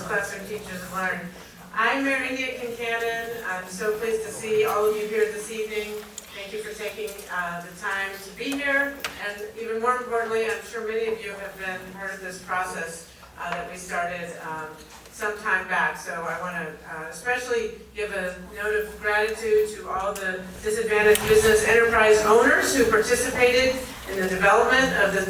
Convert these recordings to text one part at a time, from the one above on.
classroom teachers learn. I'm Mayor India Kincannon. I'm so pleased to see all of you here this evening. Thank you for taking the time to be here. And even more importantly, I'm sure many of you have been part of this process that we started some time back. So I want to especially give a note of gratitude to all the disadvantaged business enterprise owners who participated in the development of the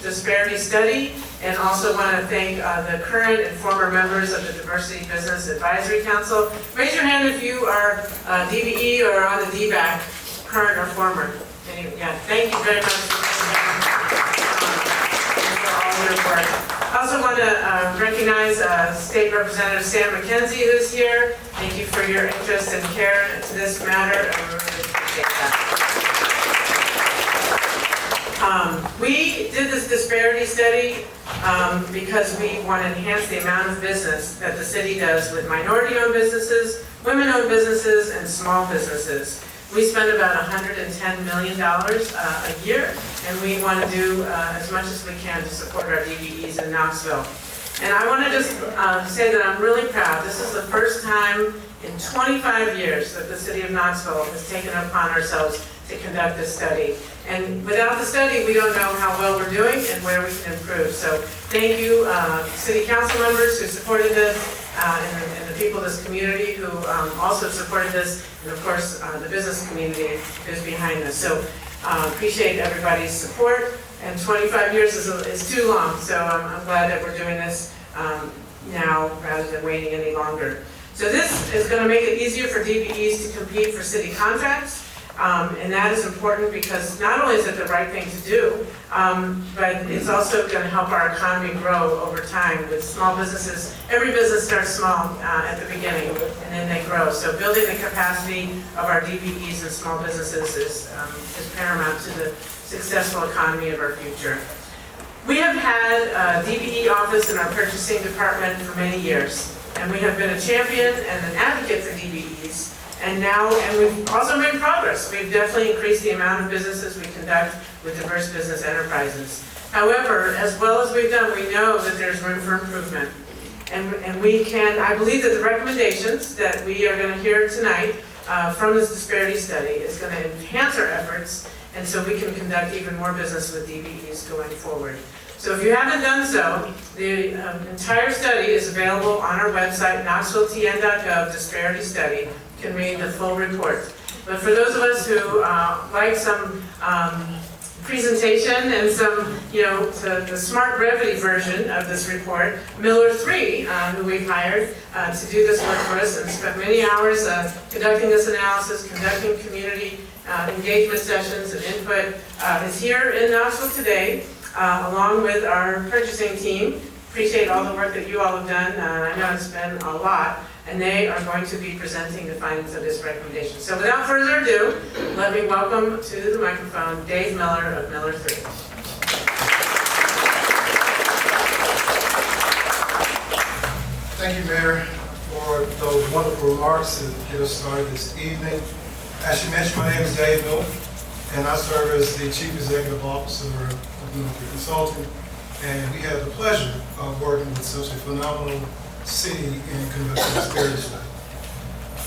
Disparity study, and also want to thank the current and former members of the Diversity Business Advisory Council. Raise your hand if you are DBE or on the DBAC, current or former. Anyway, yeah, thank you very much for all your work. I also want to recognize State Representative Sam McKenzie, who's here. Thank you for your interest and care to this matter. I really appreciate that. We did this disparity study because we want to enhance the amount of business that the city does with minority-owned businesses, women-owned businesses, and small businesses. We spend about $110 million a year, and we want to do as much as we can to support our DBEs in Knoxville. And I want to just say that I'm really proud. This is the first time in 25 years that the city of Knoxville has taken it upon ourselves to conduct this study. And without the study, we don't know how well we're doing and where we can improve. So thank you, city council members who supported this, and the people of this community who also supported this, and of course, the business community who's behind this. So appreciate everybody's support, and 25 years is too long, so I'm glad that we're doing this now rather than waiting any longer. So this is going to make it easier for DBEs to compete for city contracts. And that is important because not only is it the right thing to do, but it's also going to help our economy grow over time with small businesses. Every business starts small at the beginning, and then they grow. So building the capacity of our DBEs and small businesses is paramount to the successful economy of our future. We have had a DBE office in our purchasing department for many years, and we have been a champion and an advocate for DBEs. And we've also made progress. We've definitely increased the amount of businesses we conduct with diverse business enterprises. However, as well as we've done, we know that there's room for improvement. And we can, I believe that the recommendations that we are going to hear tonight from this disparity study is going to enhance our efforts, and so we can conduct even more business with DBEs going forward. So if you haven't done so, the entire study is available on our website, knoxvilletn.gov, Disparity Study. You can read the full report. But for those of us who like some presentation and some, the smart brevity version of this report, Miller 3, who we've hired to do this work for us and spent many hours conducting this analysis, conducting community engagement sessions and input, is here in Knoxville today, along with our purchasing team. Appreciate all the work that you all have done. I know it's been a lot. And they are going to be presenting the findings of this recommendation. So without further ado, let me welcome to the microphone Dave Miller of Miller 3. Thank you, Mayor, for those wonderful remarks to get us started this evening. As you mentioned, my name is Dave Miller, and I serve as the Chief Executive Officer of Miller 3 Consulting. And we had the pleasure of working with such a phenomenal city in conducting this disparity study.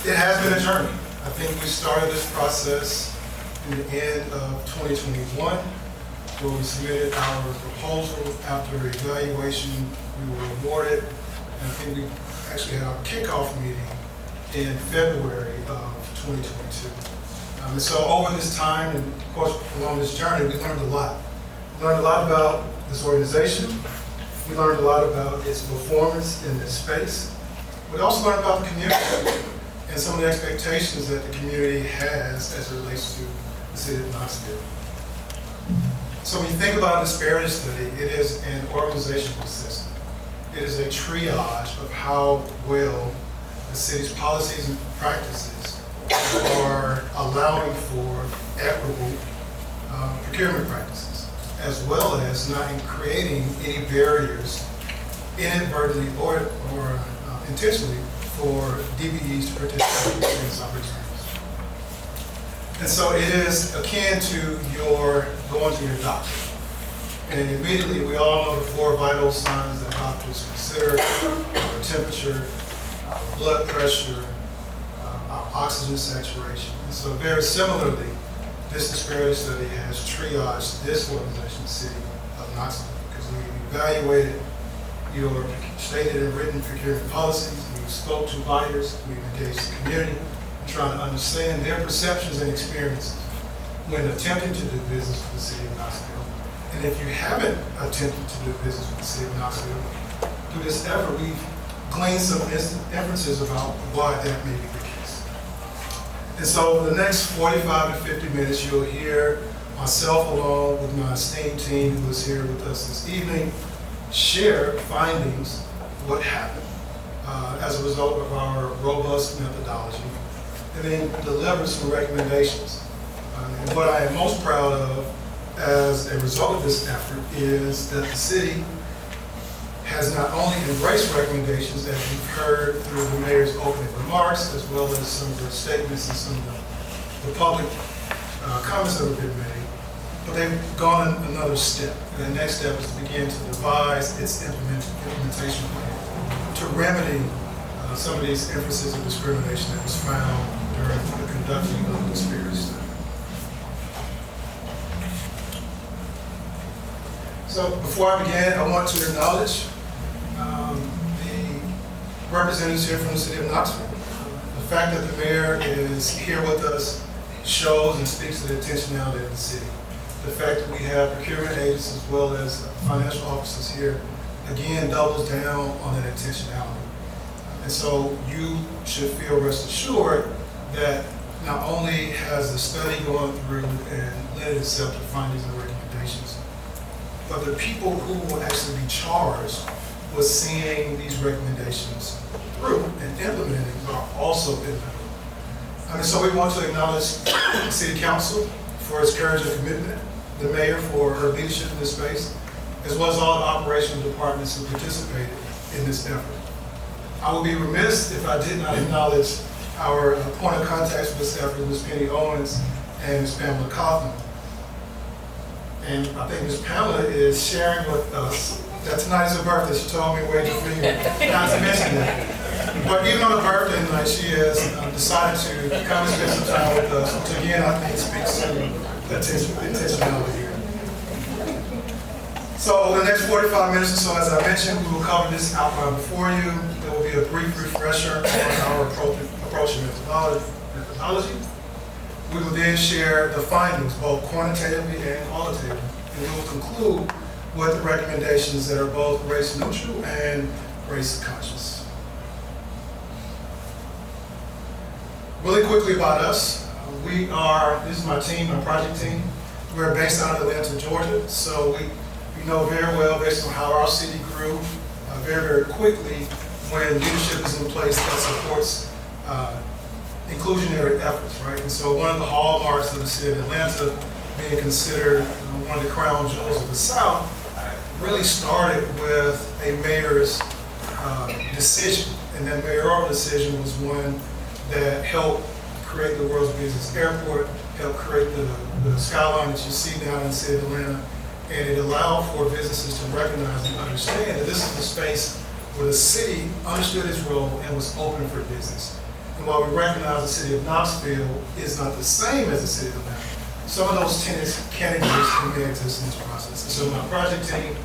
It has been a journey. I think we started this process in the end of 2021, where we submitted our proposal. After evaluation, we were awarded, and I think we actually had our kickoff meeting in February of 2022. And so over this time, and of course along this journey, we learned a lot. We learned a lot about this organization. We learned a lot about its performance in this space. We also learned about the community and some of the expectations that the community has as it relates to the city of Knoxville. So when you think about a disparity study, it is an organizational system. It is a triage of how well the city's policies and practices are allowing for equitable procurement practices, as well as not creating any barriers inadvertently or intentionally for DBEs to participate in these opportunities. And so it is akin to your going to your doctor. And immediately we all know the 4 vital signs that doctors consider: temperature, our blood pressure, our oxygen saturation. And so very similarly, this disparity study has triaged this organization, the city of Knoxville, because we evaluated your stated and written procurement policies, we spoke to buyers, we've engaged the community, trying to understand their perceptions and experiences when attempting to do business with the city of Knoxville. And if you haven't attempted to do business with the city of Knoxville, through this effort, we've gleaned some inferences about why that may be the case. And so the next 45 to 50 minutes, you'll hear myself along with my esteemed team who is here with us this evening share findings, what happened as a result of our robust methodology, and then deliver some recommendations. And what I am most proud of as a result of this effort is that the city has not only embraced recommendations that we've heard through the mayor's opening remarks, as well as some of the statements and some of the public comments that have been made, but they've gone another step. And the next step is to begin to devise its implementation plan to remedy some of these instances of discrimination that was found during the conducting of the disparity study. So before I begin, I want to acknowledge the representatives here from the city of Knoxville. The fact that the mayor is here with us shows and speaks to the intentionality of the city. The fact that we have procurement agents as well as financial officers here, again, doubles down on that intentionality. And so you should feel rest assured that not only has the study gone through and led itself to findings and recommendations, but the people who will actually be charged with seeing these recommendations through and implementing them are also in them. So we want to acknowledge the City Council for its courage and commitment, the mayor for her leadership in this space, as well as all the operational departments who participated in this effort. I would be remiss if I did not acknowledge our point of contacts for this effort, Ms. Penny Owens and Ms. Pamela Kaufman. And I think Ms. Pamela is sharing with us that tonight is her birthday. She told me wait for you not to mention that. But even on her birthday tonight, she has decided to come and spend some time with us, which again I think speaks to intentionality here. So over the next 45 minutes or so, as I mentioned, we will cover this outline before you. There will be a brief refresher on our approach and methodology. We will then share the findings, both quantitatively and qualitatively, and we will conclude with recommendations that are both race neutral and race conscious. Really quickly about us, this is my team, my project team. We're based out of Atlanta, Georgia, so we know very well, based on how our city grew very, very quickly, when leadership is in place that supports inclusionary efforts, right? And so one of the hallmarks of the city of Atlanta, being considered one of the crown jewels of the South, really started with a mayor's decision. And that mayoral decision was one that helped create the world's busiest airport, helped create the skyline that you see now in the city of Atlanta, and it allowed for businesses to recognize and understand that this is the space where the city understood its role and was open for business. And while we recognize the city of Knoxville is not the same as the city of Atlanta, some of those tenets can exist and may exist in this process. And so my project team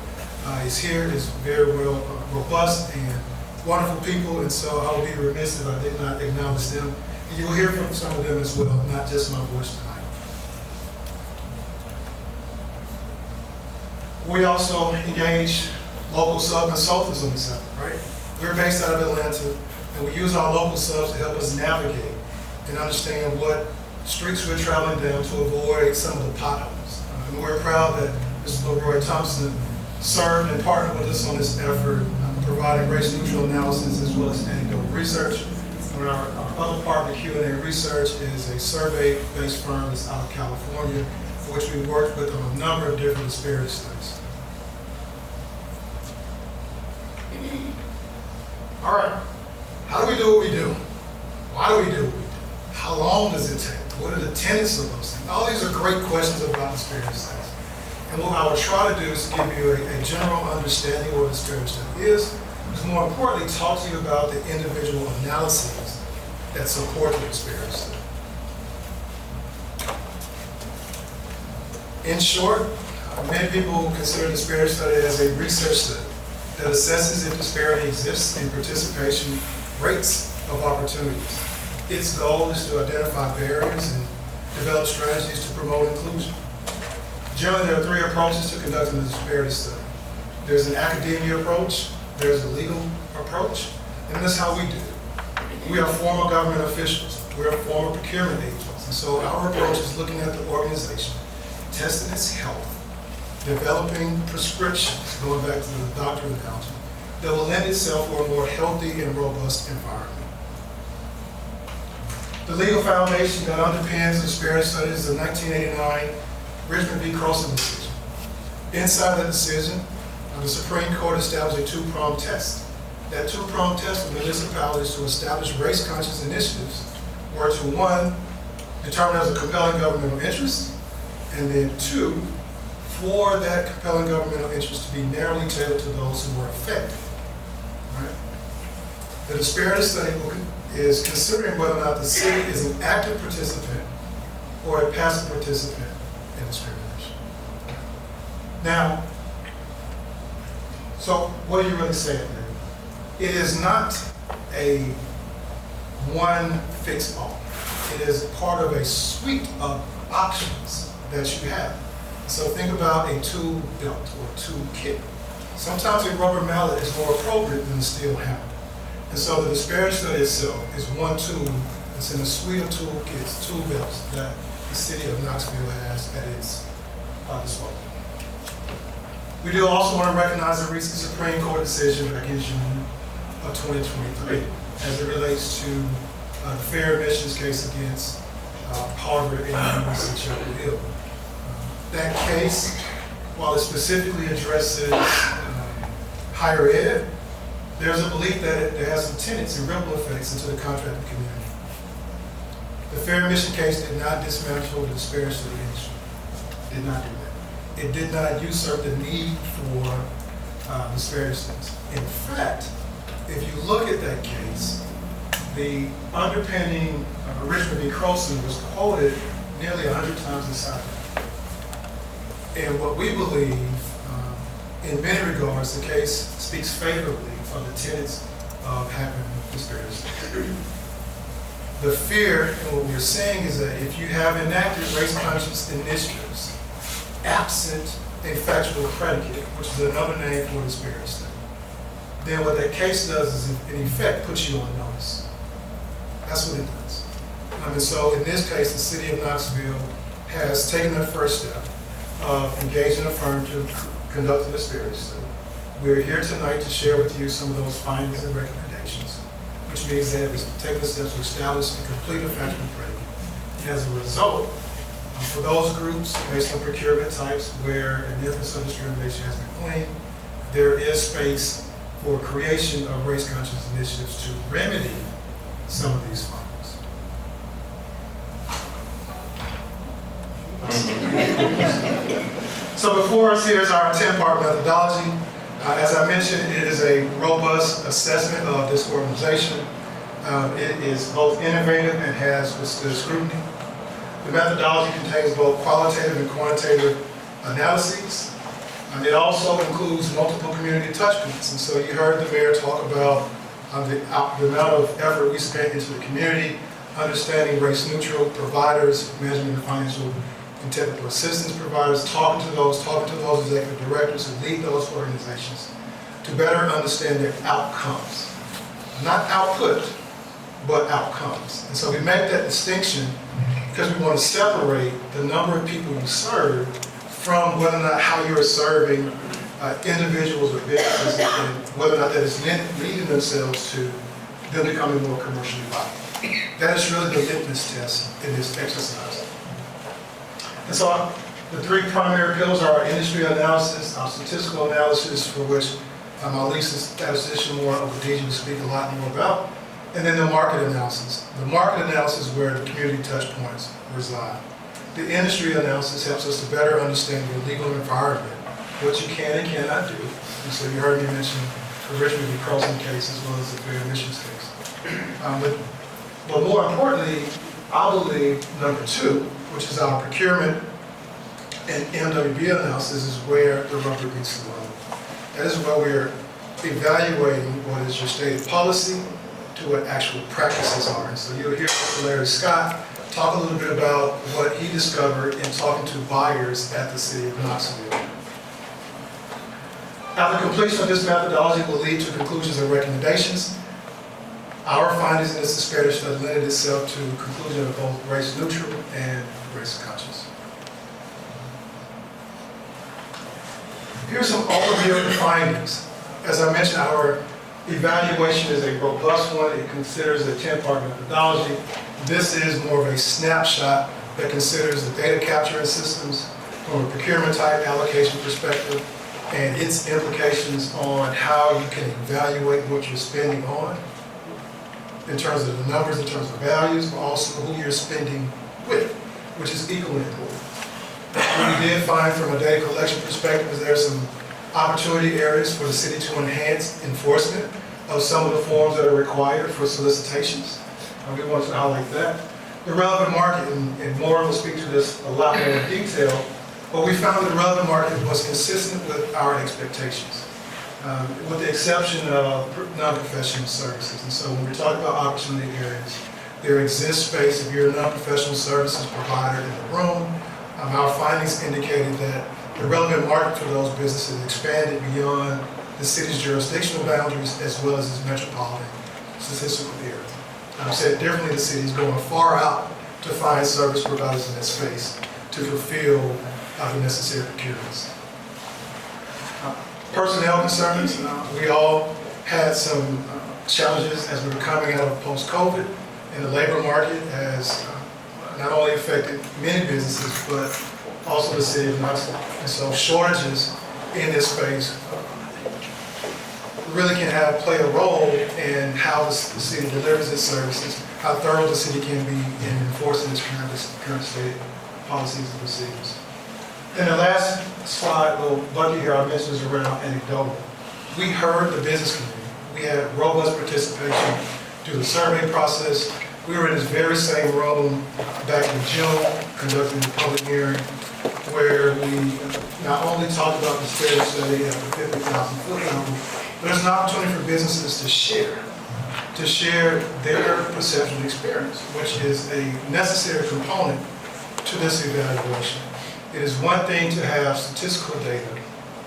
is here, is very well robust and wonderful people, and so I would be remiss if I did not acknowledge them. And you'll hear from some of them as well, not just my voice tonight. We also engage local sub-consultants on this effort, right? We're based out of Atlanta, and we use our local subs to help us navigate and understand what streets we're traveling down to avoid some of the potholes. And we're proud that Mr. LeRoy Thompson served and partnered with us on this effort, providing race-neutral analysis as well as anecdotal research. And our other partner, Q&A Research, is a survey-based firm that's out of California, for which we worked with on a number of different disparity studies. All right, how do we do what we do? Why do we do what we do? How long does it take? What are the tenets of those things? All these are great questions about disparity studies. And what I will try to do is give you a general understanding of what a disparity study is, but more importantly, talk to you about the individual analyses that support the disparity study. In short, many people consider disparity study as a research study that assesses if disparity exists in participation rates of opportunities. Its goal is to identify barriers and develop strategies to promote inclusion. Generally, there are three approaches to conducting a disparity study. There's an academia approach, there's a legal approach, and that's how we do it. We are former government officials, we're former procurement agents, and so our approach is looking at the organization, testing its health, developing prescriptions, going back to the doctor analogy, that will lend itself for a more healthy and robust environment. The legal foundation that underpins the disparity study is the 1989 Richmond v. Croson decision. Inside the decision, the Supreme Court established a two-pronged test. That two-pronged test for municipalities to establish race-conscious initiatives were to, one, determine as a compelling governmental interest, and then two, for that compelling governmental interest to be narrowly tailored to those who were affected. Right? The disparity study is considering whether or not the city is an active participant or a passive participant in discrimination. Now, so what are you really saying there? It is not a one fix all. It is part of a suite of options that you have. So think about a tool belt or tool kit. Sometimes a rubber mallet is more appropriate than a steel hammer. And so the disparity study itself is one tool that's in a suite of toolkits, tool belts that the city of Knoxville has at its disposal. We do also want to recognize the recent Supreme Court decision back in June of 2023 as it relates to the fair admissions case against Harvard and University of Chapel Hill. That case, while it specifically addresses higher ed, there's a belief that it has some tenets and ripple effects into the contracting community. The fair admission case did not dismantle the disparity study industry. Did not do that. It did not usurp the need for disparity studies. In fact, if you look at that case, the underpinning Richmond v. Croson was quoted nearly 100 times inside. And what we believe, in many regards, the case speaks favorably of the tenets of having disparity studies. The fear, and what we're saying, is that if you have enacted race-conscious initiatives, absent a factual predicate, which is another name for disparity study, then what that case does is, in effect, puts you on notice. That's what it does. And so, in this case, the city of Knoxville has taken the first step of engaging a firm to conduct a disparity study. We're here tonight to share with you some of those findings and recommendations, which means that it's taken the steps to establish and complete a factual predicate. And as a result, for those groups, based on procurement types where an instance of discrimination has been claimed, there is space for creation of race-conscious initiatives to remedy some of these findings. So before us here is our 10-part methodology. As I mentioned, it is a robust assessment of this organization. It is both innovative and has withstood scrutiny. The methodology contains both qualitative and quantitative analyses. It also includes multiple community touch points. And so you heard the mayor talk about the amount of effort we spent into the community, understanding race-neutral providers, management and financial and technical assistance providers, talking to those executive directors who lead those organizations to better understand their outcomes. Not output, but outcomes. And so we make that distinction because we want to separate the number of people you serve from whether or not how you're serving individuals or businesses and whether or not that is leading themselves to them becoming more commercially viable. That is really the litmus test in this exercise. And so the three primary pillars are our industry analysis, our statistical analysis, for which our lead statistician Laura Obadiah will speak a lot more about, and then the market analysis. The market analysis is where the community touch points reside. The industry analysis helps us to better understand your legal environment, what you can and cannot do. And so you heard me mention the Richmond v. Croson case as well as the Fair Admissions case. But more importantly, I believe number 2, which is our procurement and MWB analysis, is where the rubber meets the road. That is where we're evaluating what is your stated policy to what actual practices are. And so you'll hear Mr. Larry Scott talk a little bit about what he discovered in talking to buyers at the city of Knoxville. After completion of this methodology will lead to conclusions and recommendations. Our findings in this disparity study lended itself to conclusion of both race neutral and race conscious. Here's some overview of the findings. As I mentioned, our evaluation is a robust one. It considers a 10-part methodology. This is more of a snapshot that considers the data capturing systems from a procurement type allocation perspective and its implications on how you can evaluate what you're spending on in terms of the numbers, in terms of values, but also who you're spending with, which is equally important. What we did find from a data collection perspective is there are some opportunity areas for the city to enhance enforcement of some of the forms that are required for solicitations. And we want to highlight that. The relevant market, and Maura will speak to this a lot more in detail, but we found that the relevant market was consistent with our expectations, with the exception of non-professional services. And so when we talk about opportunity areas, there exists space if you're a non-professional services provider in the room. Our findings indicated that the relevant market for those businesses expanded beyond the city's jurisdictional boundaries as well as its metropolitan statistical area. Said differently, the city is going far out to find service providers in that space to fulfill the necessary procurements. Personnel concerns, we all had some challenges as we were coming out of post-COVID, and the labor market has not only affected many businesses, but also the city of Knoxville. And so shortages in this space really can play a role in how the city delivers its services, how thorough the city can be in enforcing its current state policies and procedures. And the last slide, little bucket here I mentioned is around anecdotal. We heard the business community. We had robust participation through the survey process. We were in this very same room back in June conducting the public hearing where we not only talked about the disparity study at the 50,000 foot level, but there's an opportunity for businesses to share their perception and experience, which is a necessary component to this evaluation. It is one thing to have statistical data,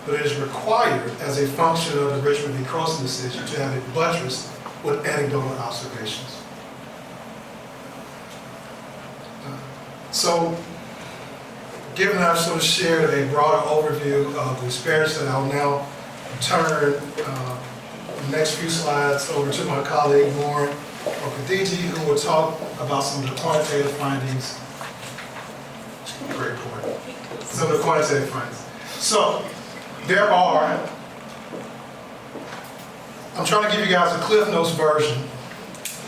but it is required as a function of the Richmond v. Croson decision to have it buttressed with anecdotal observations. So, given I've sort of shared a broader overview of the disparities, that I'll now turn the next few slides over to my colleague Lauren Okadiji, who will talk about some of the quantitative findings. Great point. Some of the quantitative findings. So, there are, I'm trying to give you guys a Cliff Notes version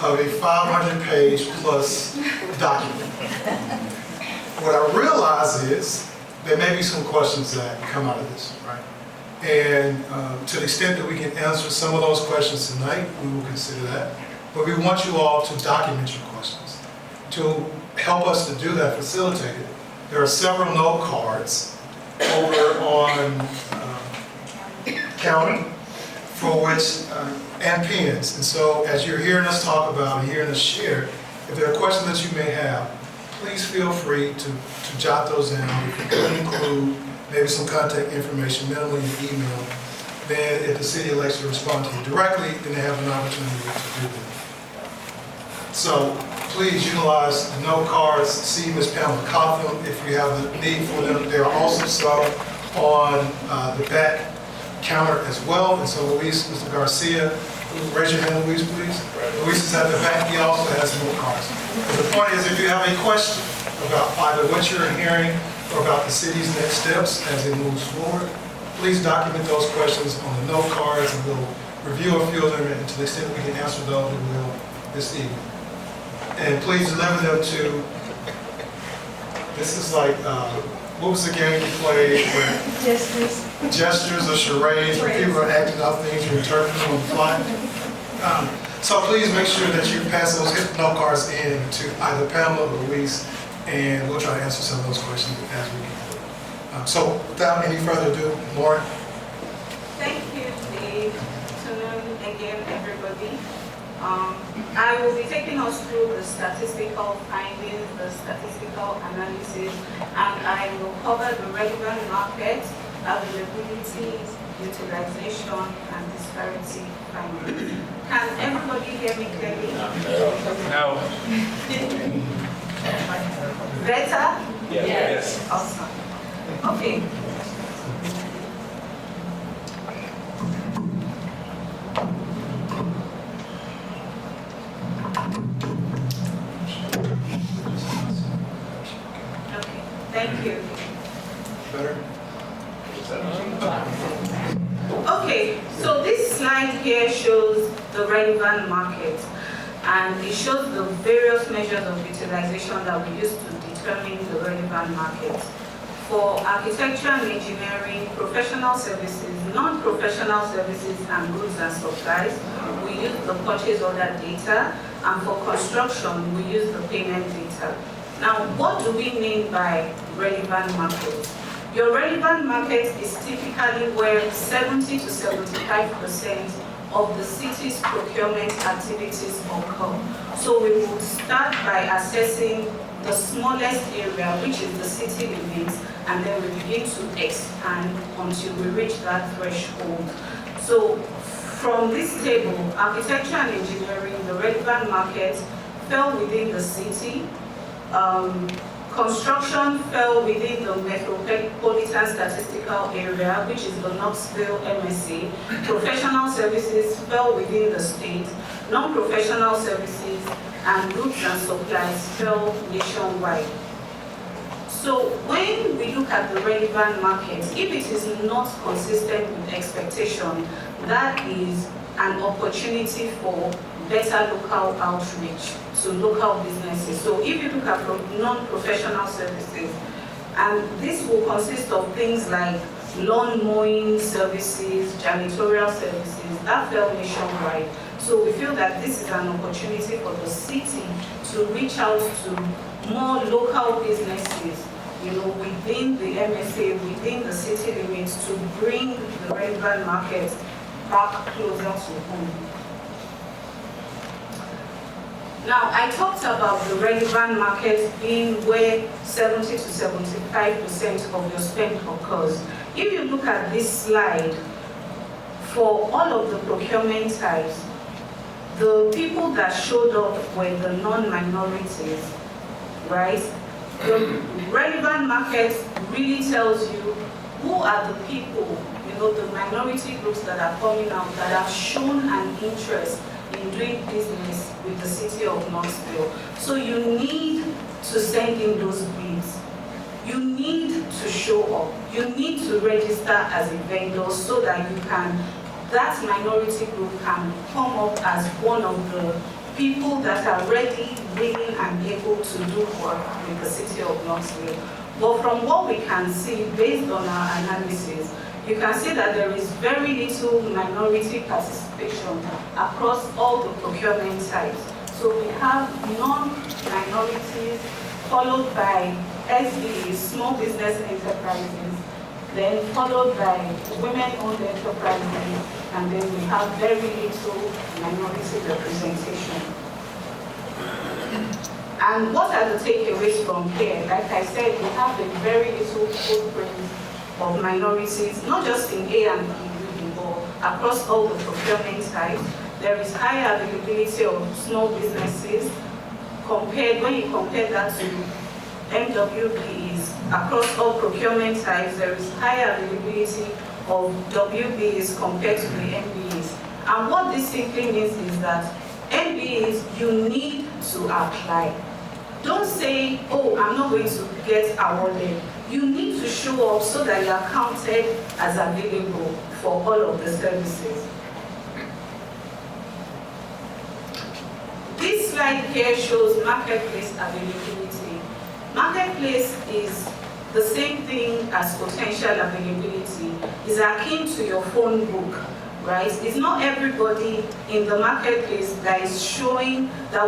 of a 500-page plus document. What I realize is there may be some questions that come out of this, right? And to the extent that we can answer some of those questions tonight, we will consider that. But we want you all to document your questions. To help us to do that, facilitate it, there are several note cards over on counter for which, and pens. And so as you're hearing us talk about and hearing us share, if there are questions that you may have, please feel free to jot those down. If you could include maybe some contact information, minimally in email, then if the city elects to respond to you directly, then they have an opportunity to do that. So please utilize the note cards. See Ms. Pamela Cotham if you have the need for them. There are also some on the back counter as well. And so Luis, Mr. Garcia, raise your hand, Luis, please. Luis is at the back. He also has note cards. But the point is, if you have a question about either what you're hearing or about the city's next steps as it moves forward, please document those questions on the note cards, and we'll review a few of them, and to the extent we can answer those, we will this evening. And please deliver them to, this is like, what was the game you played where? Just gestures or charades where people are acting out things, you're interpreting on the fly. So please make sure that you pass those note cards in to either Pamela or Luis, and we'll try to answer some of those questions as we can. So without any further ado, Lauren. Thank you, Dave. Again, everybody. I will be taking us through the statistical findings, the statistical analysis, and I will cover the relevant market, availability, utilization, and disparity findings. Can everybody hear me clearly? No. Better? Yes. Awesome. Okay. Okay, thank you. Better? Okay, so this slide here shows the relevant market, and it shows the various measures of utilization that we use to determine the relevant market. For architecture and engineering, professional services, non-professional services, and goods and supplies, we use the purchase order data, and for construction, we use the payment data. Now, what do we mean by relevant market? Your relevant market is typically where 70 to 75% of the city's procurement activities occur. So we would start by assessing the smallest area, which is the city limits, and then we begin to expand until we reach that threshold. So from this table, architecture and engineering, the relevant market fell within the city. Construction fell within the metropolitan statistical area, which is the Knoxville MSA. Professional services fell within the state. Non-professional services and goods and supplies fell nationwide. So when we look at the relevant market, if it is not consistent with expectation, that is an opportunity for better local outreach to local businesses. So if you look at non-professional services, and this will consist of things like lawn mowing services, janitorial services, that fell nationwide. So we feel that this is an opportunity for the city to reach out to more local businesses, within the MSA, within the city limits, to bring the relevant market back closer to home. Now, I talked about the relevant market being where 70 to 75% of your spend occurs. If you look at this slide, for all of the procurement types, the people that showed up were the non-minorities, right? The relevant market really tells you who are the people, the minority groups that are coming out that have shown an interest in doing business with the city of Knoxville. So you need to send in those bids. You need to show up. You need to register as a vendor so that that minority group can come up as one of the people that are ready, willing, and able to do work with the city of Knoxville. But from what we can see, based on our analysis, you can see that there is very little minority participation across all the procurement types. So we have non-minorities, followed by SBEs, small business enterprises, then followed by women-owned enterprises, and then we have very little minority representation. And what are the takeaways from here? Like I said, we have a very little footprint of minorities, not just in A and B, but across all the procurement types. There is high availability of small businesses when you compare that to MWBs. Across all procurement types, there is high availability of WBs compared to the MBs. And what this simply means is that MBs, you need to apply. Don't say, oh, I'm not going to get awarded. You need to show up so that you are counted as available for all of the services. This slide here shows marketplace availability. Marketplace is the same thing as potential availability. is akin to your phone book, right? It's not everybody in the marketplace that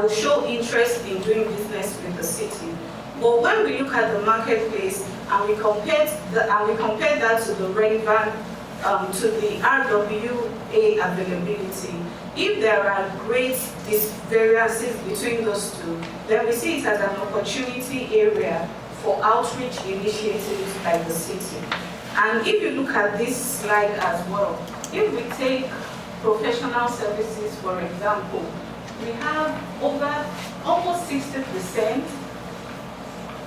will show interest in doing business with the city. But when we look at the marketplace and we compare that to the relevant, to the RWA availability, if there are great variances between those two, then we see it as an opportunity area for outreach initiatives by the city. And if you look at this slide as well, if we take professional services, for example, we have over almost 60%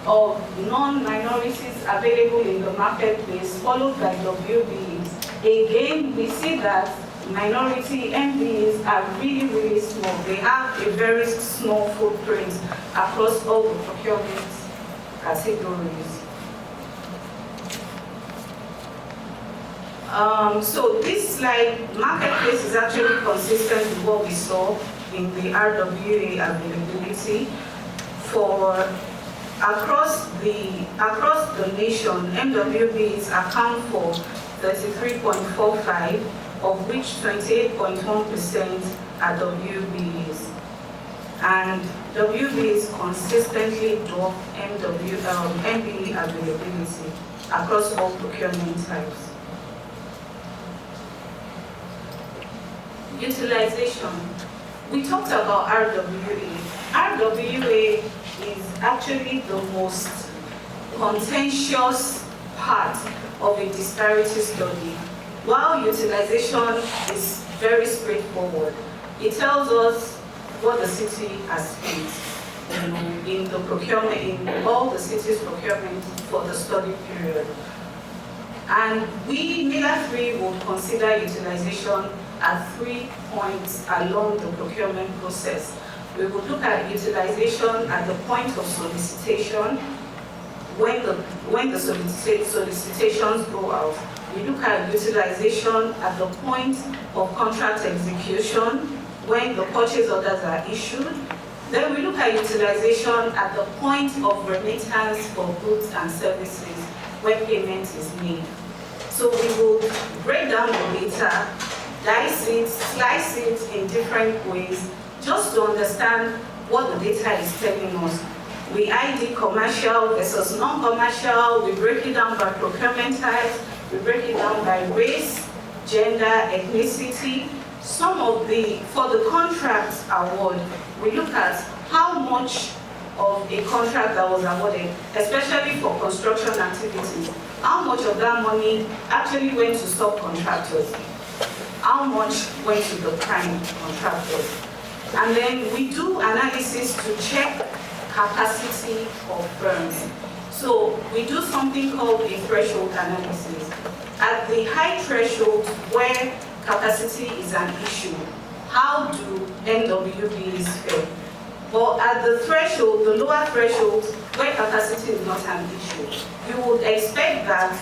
of non-minorities available in the marketplace, followed by WBs. Again, we see that minority MBs are really, really small. They have a very small footprint across all the procurement categories. So this slide, marketplace is actually consistent with what we saw in the RWA availability. For across the nation, MWBs account for 33.45, of which 28.1% are WBs. And WBs consistently dwarf MB availability across all procurement types. Utilization. We talked about RWA. RWA is actually the most contentious part of a disparity study. While utilization is very straightforward, it tells us what the city has spent in the procurement, in all the city's procurement for the study period. And we, Miller 3, would consider utilization at 3 points along the procurement process. We would look at utilization at the point of solicitation, when the solicitations go out. We look at utilization at the point of contract execution, when the purchase orders are issued. Then we look at utilization at the point of remittance for goods and services, when payment is made. So we will break down the data, dice it, slice it in different ways, just to understand what the data is telling us. We ID commercial versus non-commercial, we break it down by procurement types, we break it down by race, gender, ethnicity. For the contract award, we look at how much of a contract that was awarded, especially for construction activities, how much of that money actually went to subcontractors, how much went to the prime contractors. And then we do analysis to check capacity of firms. So we do something called a threshold analysis. At the high threshold where capacity is an issue, how do NWBs fare? But at the threshold, the lower threshold, where capacity is not an issue, you would expect that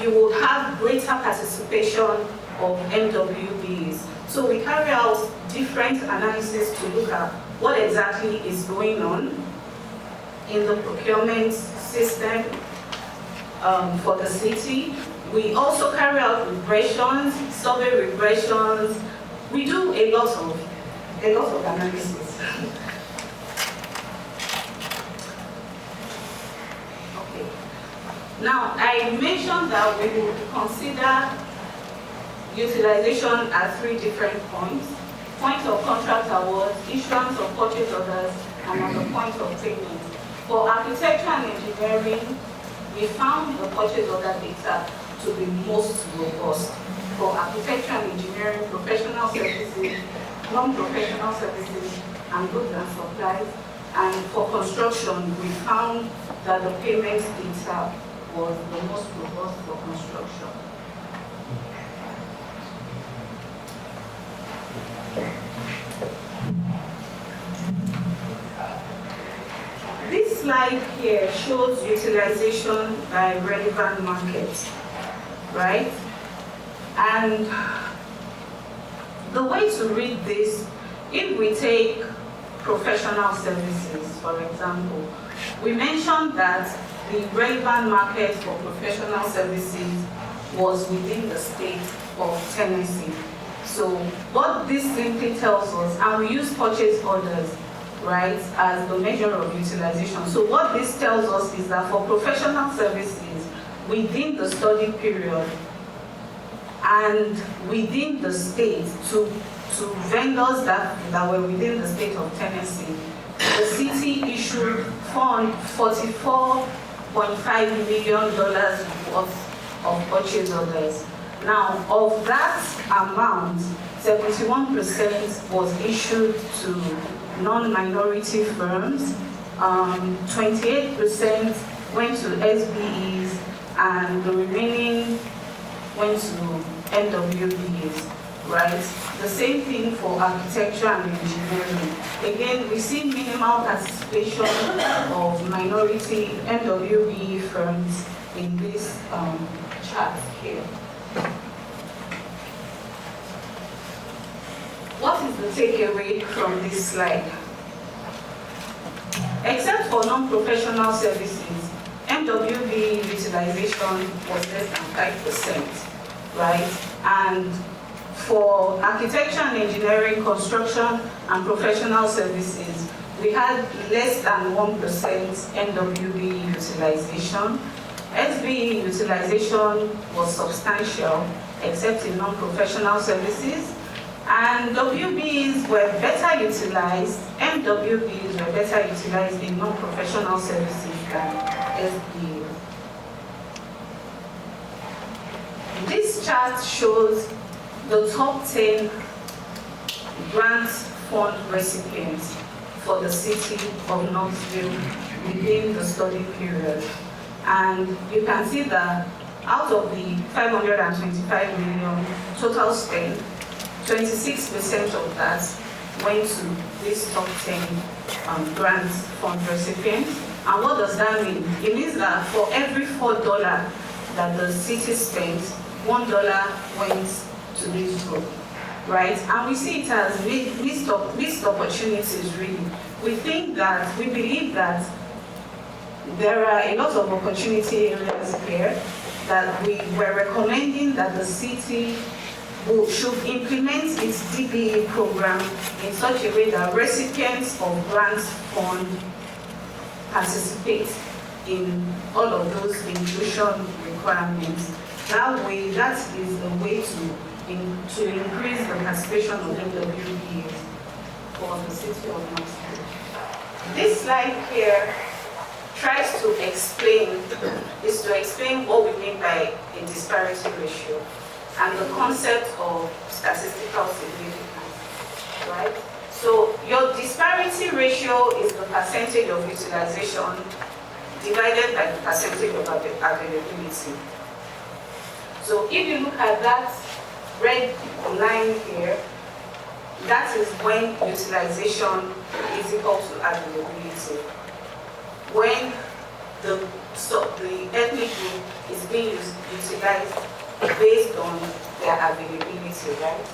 you would have greater participation of NWBs. So we carry out different analysis to look at what exactly is going on in the procurement system for the city. We also carry out regressions, survey regressions. We do a lot of analysis. Okay. Now, I mentioned that we would consider utilization at 3 different points: point of contract award, issuance of purchase orders, and at the point of payment. For architecture and engineering, we found the purchase order data to be most robust. For architecture and engineering, professional services, non-professional services, and goods and supplies. And for construction, we found that the payment data was the most robust for construction. This slide here shows utilization by relevant markets, right? And the way to read this, if we take professional services, for example, we mentioned that the relevant market for professional services was within the state of Tennessee. So what this simply tells us, and we use purchase orders, right, as the measure of utilization. So what this tells us is that for professional services within the study period and within the state to vendors that were within the state of Tennessee, the city issued $44.5 million worth of purchase orders. Now, of that amount, 71% was issued to non-minority firms, 28% went to SBEs, and the remaining went to NWBs, right? The same thing for architecture and engineering. Again, we see minimal participation of minority NWB firms in this chart here. What is the takeaway from this slide? Except for non-professional services, MWB utilization was less than 5%, right? And for architecture and engineering, construction, and professional services, we had less than 1% NWB utilization. SBE utilization was substantial, except in non-professional services. And WBs were better utilized, MWBs were better utilized in non-professional services than SBEs. This chart shows the top 10 grant fund recipients for the city of Knoxville within the study period. And you can see that out of the $525 million total spend, 26% of that went to this top 10 grant fund recipients. And what does that mean? It means that for every $4 that the city spent, $1 went to this group, right? And we see it as missed opportunities, really. We believe that there are a lot of opportunity areas here that we were recommending that the city should implement its DBE program in such a way that recipients of grants fund participate in all of those inclusion requirements. That way, that is the way to increase the participation of MWBs for the city of Knoxville. This slide here tries to explain what we mean by a disparity ratio and the concept of statistical significance, right? So your disparity ratio is the percentage of utilization divided by the percentage of availability. So if you look at that red line here, that is when utilization is equal to availability. When the ethnic group is being utilized based on their availability, right?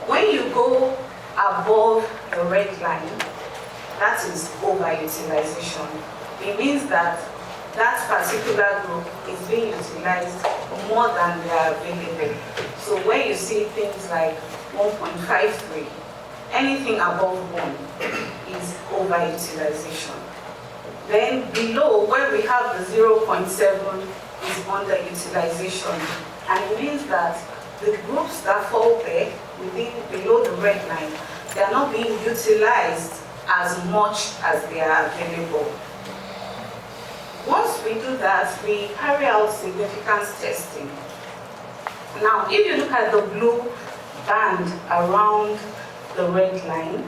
When you go above the red line, that is overutilization. It means that that particular group is being utilized more than they are available. So when you see things like 1.53, anything above 1 is overutilization. Then below, where we have the 0.7 is underutilization. And it means that the groups that fall there, below the red line, they are not being utilized as much as they are available. Once we do that, we carry out significance testing. Now, if you look at the blue band around the red line,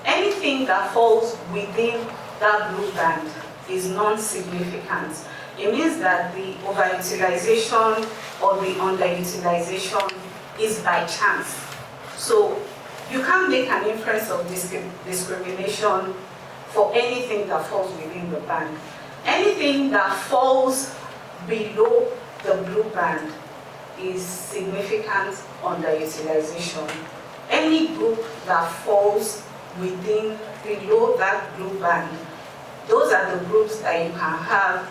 anything that falls within that blue band is non-significant. It means that the overutilization or the underutilization is by chance. So you can't make an inference of discrimination for anything that falls within the band. Anything that falls below the blue band is significant underutilization. Any group that falls below that blue band, those are the groups that you can have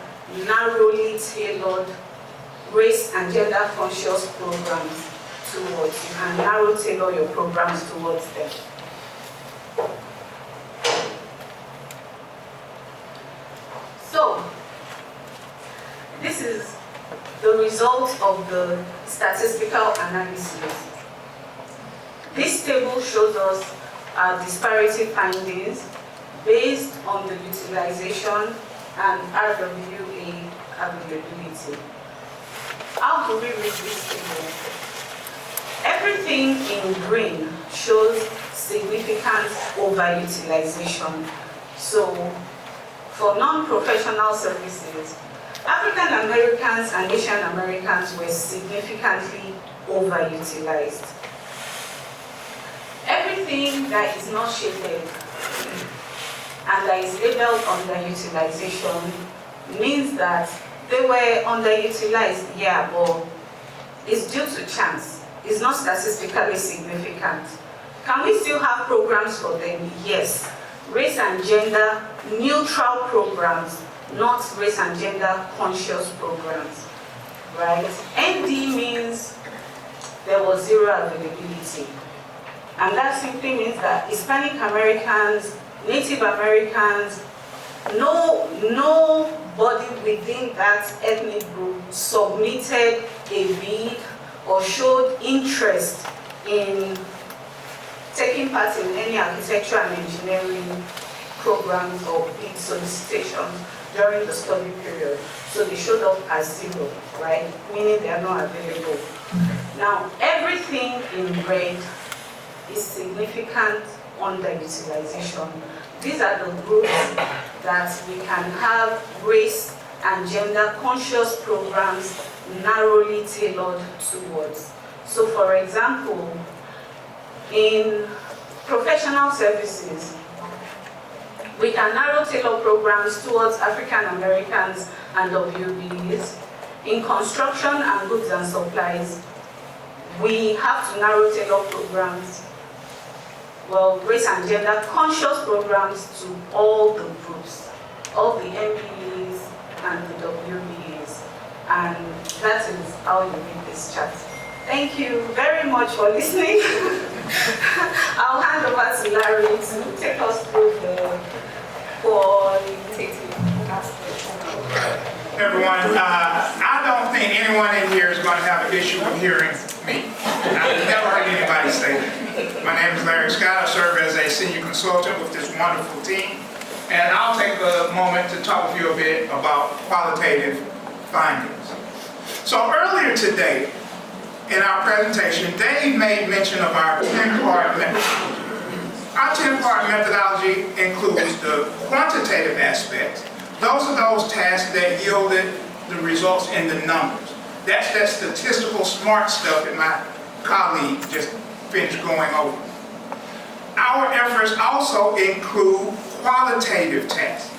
narrowly tailored race and gender conscious programs towards. You can narrow tailor your programs towards them. So, this is the result of the statistical analysis. This table shows us our disparity findings based on the utilization and RWA availability. How do we read this table? Everything in green shows significant overutilization. So, for non-professional services, African Americans and Asian Americans were significantly overutilized. Everything that is not shaded and that is labeled underutilization means that they were underutilized, yeah, but it's due to chance. It's not statistically significant. Can we still have programs for them? Yes. Race and gender neutral programs, not race and gender conscious programs, right? ND means there was zero availability. And that simply means that Hispanic Americans, Native Americans, nobody within that ethnic group submitted a bid or showed interest in taking part in any architecture and engineering programs or bid solicitations during the study period. So they showed up as zero, right? Meaning they are not available. Now, everything in red is significant underutilization. These are the groups that we can have race and gender conscious programs narrowly tailored towards. So for example, in professional services, we can narrow tailor programs towards African Americans and WBs. In construction and goods and supplies, we have to narrow tailor programs, well, race and gender conscious programs to all the groups, all the MBAs and the WBAs. And that is how you read this chart. Thank you very much for listening. I'll hand over to Larry to take us through the qualitative aspect. Everyone, I don't think anyone in here is going to have an issue with hearing me. I've never heard anybody say that. My name is Larry Scott. I serve as a senior consultant with this wonderful team. And I'll take a moment to talk with you a bit about qualitative findings. So earlier today, in our presentation, Dave made mention of our 10-part methodology. Our 10-part methodology includes the quantitative aspects. Those are those tasks that yielded the results in the numbers. That's that statistical smart stuff that my colleague just finished going over. Our efforts also include qualitative tasks.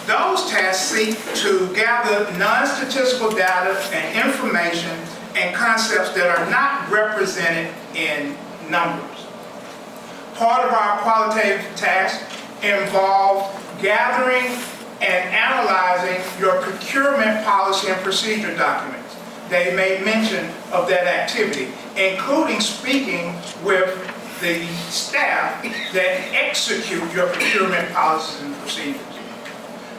Those tasks seek to gather non-statistical data and information and concepts that are not represented in numbers. Part of our qualitative tasks involve gathering and analyzing your procurement policy and procedure documents. They made mention of that activity, including speaking with the staff that execute your procurement policies and procedures.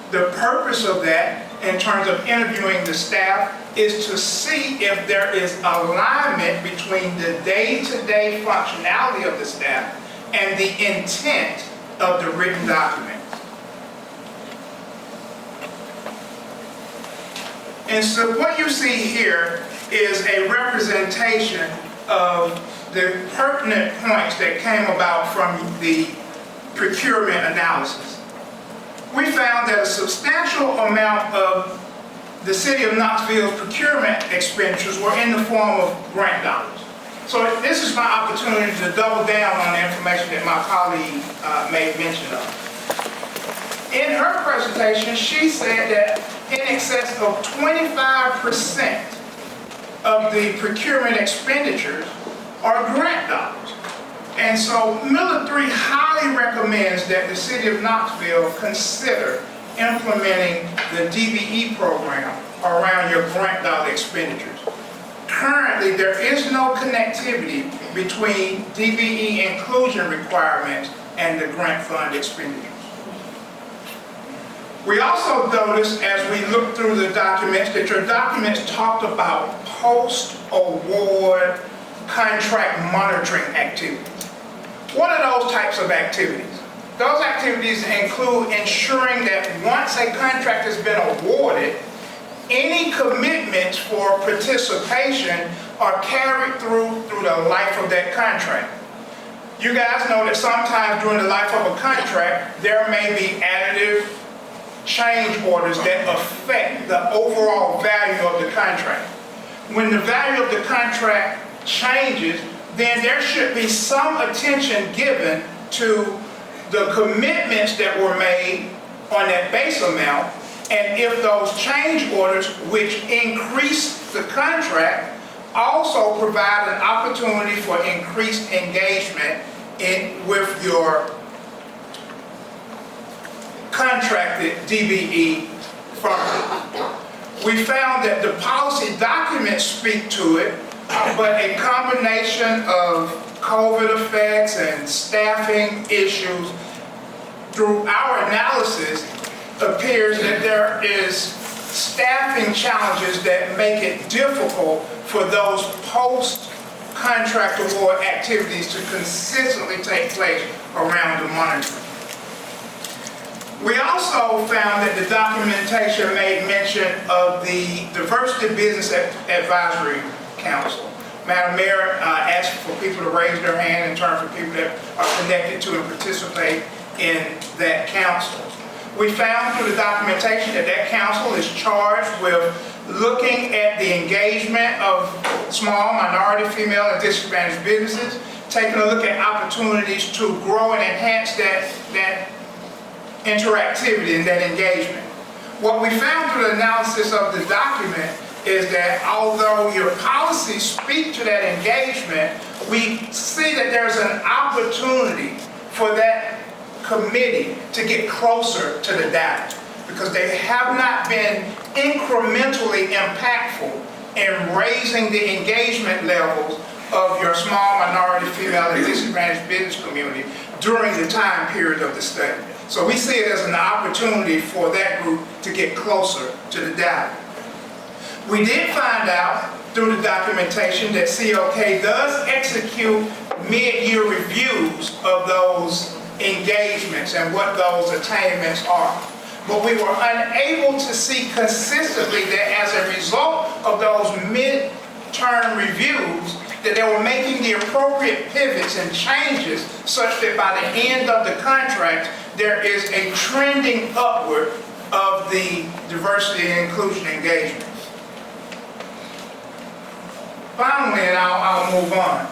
The purpose of that, in terms of interviewing the staff, is to see if there is alignment between the day-to-day functionality of the staff and the intent of the written document. And so what you see here is a representation of the pertinent points that came about from the procurement analysis. We found that a substantial amount of the City of Knoxville's procurement expenditures were in the form of grant dollars. So this is my opportunity to double down on the information that my colleague made mention of. In her presentation, she said that in excess of 25% of the procurement expenditures are grant dollars. And so Miller 3 highly recommends that the City of Knoxville consider implementing the DBE program around your grant dollar expenditures. Currently, there is no connectivity between DBE inclusion requirements and the grant fund expenditures. We also noticed as we looked through the documents that your documents talked about post-award contract monitoring activities. What are those types of activities? Those activities include ensuring that once a contract has been awarded, any commitments for participation are carried through the life of that contract. You guys know that sometimes during the life of a contract, there may be additive change orders that affect the overall value of the contract. When the value of the contract changes, then there should be some attention given to the commitments that were made on that base amount, and if those change orders, which increase the contract, also provide an opportunity for increased engagement with your contracted DBE firm. We found that the policy documents speak to it, but a combination of COVID effects and staffing issues through our analysis appears that there is staffing challenges that make it difficult for those post-contract award activities to consistently take place around the monitoring. We also found that the documentation made mention of the Diversity Business Advisory Council. Madam Mayor asked for people to raise their hand in terms of people that are connected to and participate in that council. We found through the documentation that that council is charged with looking at the engagement of small, minority, female, and disadvantaged businesses, taking a look at opportunities to grow and enhance that interactivity and that engagement. What we found through the analysis of the document is that although your policies speak to that engagement, we see that there's an opportunity for that committee to get closer to the data because they have not been incrementally impactful in raising the engagement levels of your small, minority, female, and disadvantaged business community during the time period of the study. So we see it as an opportunity for that group to get closer to the data. We did find out through the documentation that COK does execute mid-year reviews of those engagements and what those attainments are. But we were unable to see consistently that as a result of those mid-term reviews, that they were making the appropriate pivots and changes such that by the end of the contract, there is a trending upward of the diversity and inclusion engagement. Finally, and I'll move on,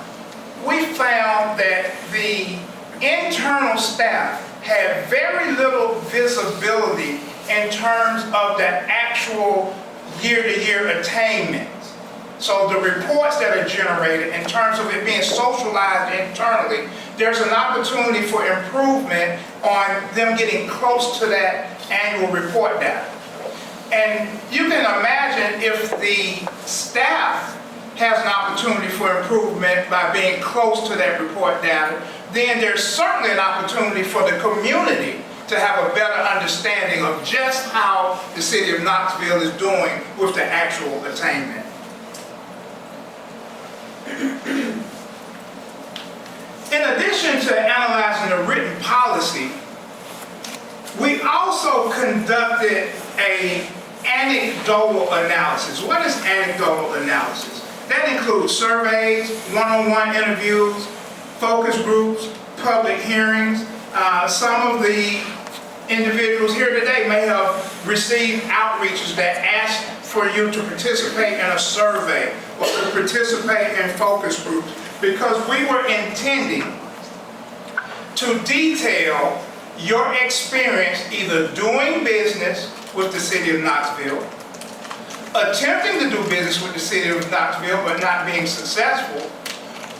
we found that the internal staff had very little visibility in terms of the actual year-to-year attainments. So the reports that are generated in terms of it being socialized internally, there's an opportunity for improvement on them getting close to that annual report data. And you can imagine if the staff has an opportunity for improvement by being close to that report data, then there's certainly an opportunity for the community to have a better understanding of just how the city of Knoxville is doing with the actual attainment. In addition to analyzing the written policy, we also conducted an anecdotal analysis. What is anecdotal analysis? That includes surveys, one-on-one interviews, focus groups, public hearings. Some of the individuals here today may have received outreaches that asked for you to participate in a survey or to participate in focus groups because we were intending to detail your experience either doing business with the city of Knoxville, attempting to do business with the city of Knoxville but not being successful,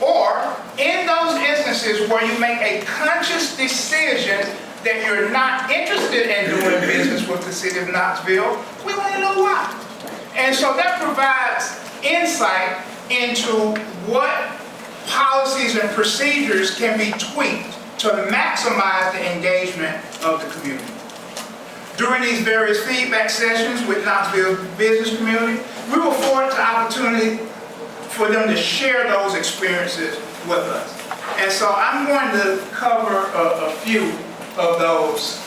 or in those instances where you make a conscious decision that you're not interested in doing business with the city of Knoxville, we want to know why. And so that provides insight into what policies and procedures can be tweaked to maximize the engagement of the community. During these various feedback sessions with Knoxville business community, we will afford the opportunity for them to share those experiences with us. And so I'm going to cover a few of those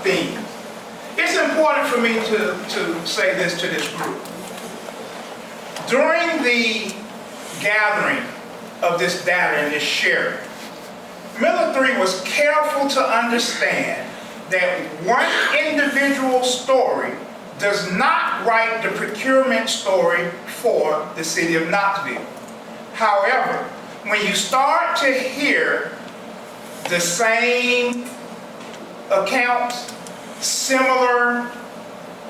themes. It's important for me to say this to this group. During the gathering of this data and this sharing, Miller 3 was careful to understand that one individual story does not write the procurement story for the city of Knoxville. However, when you start to hear the same accounts, similar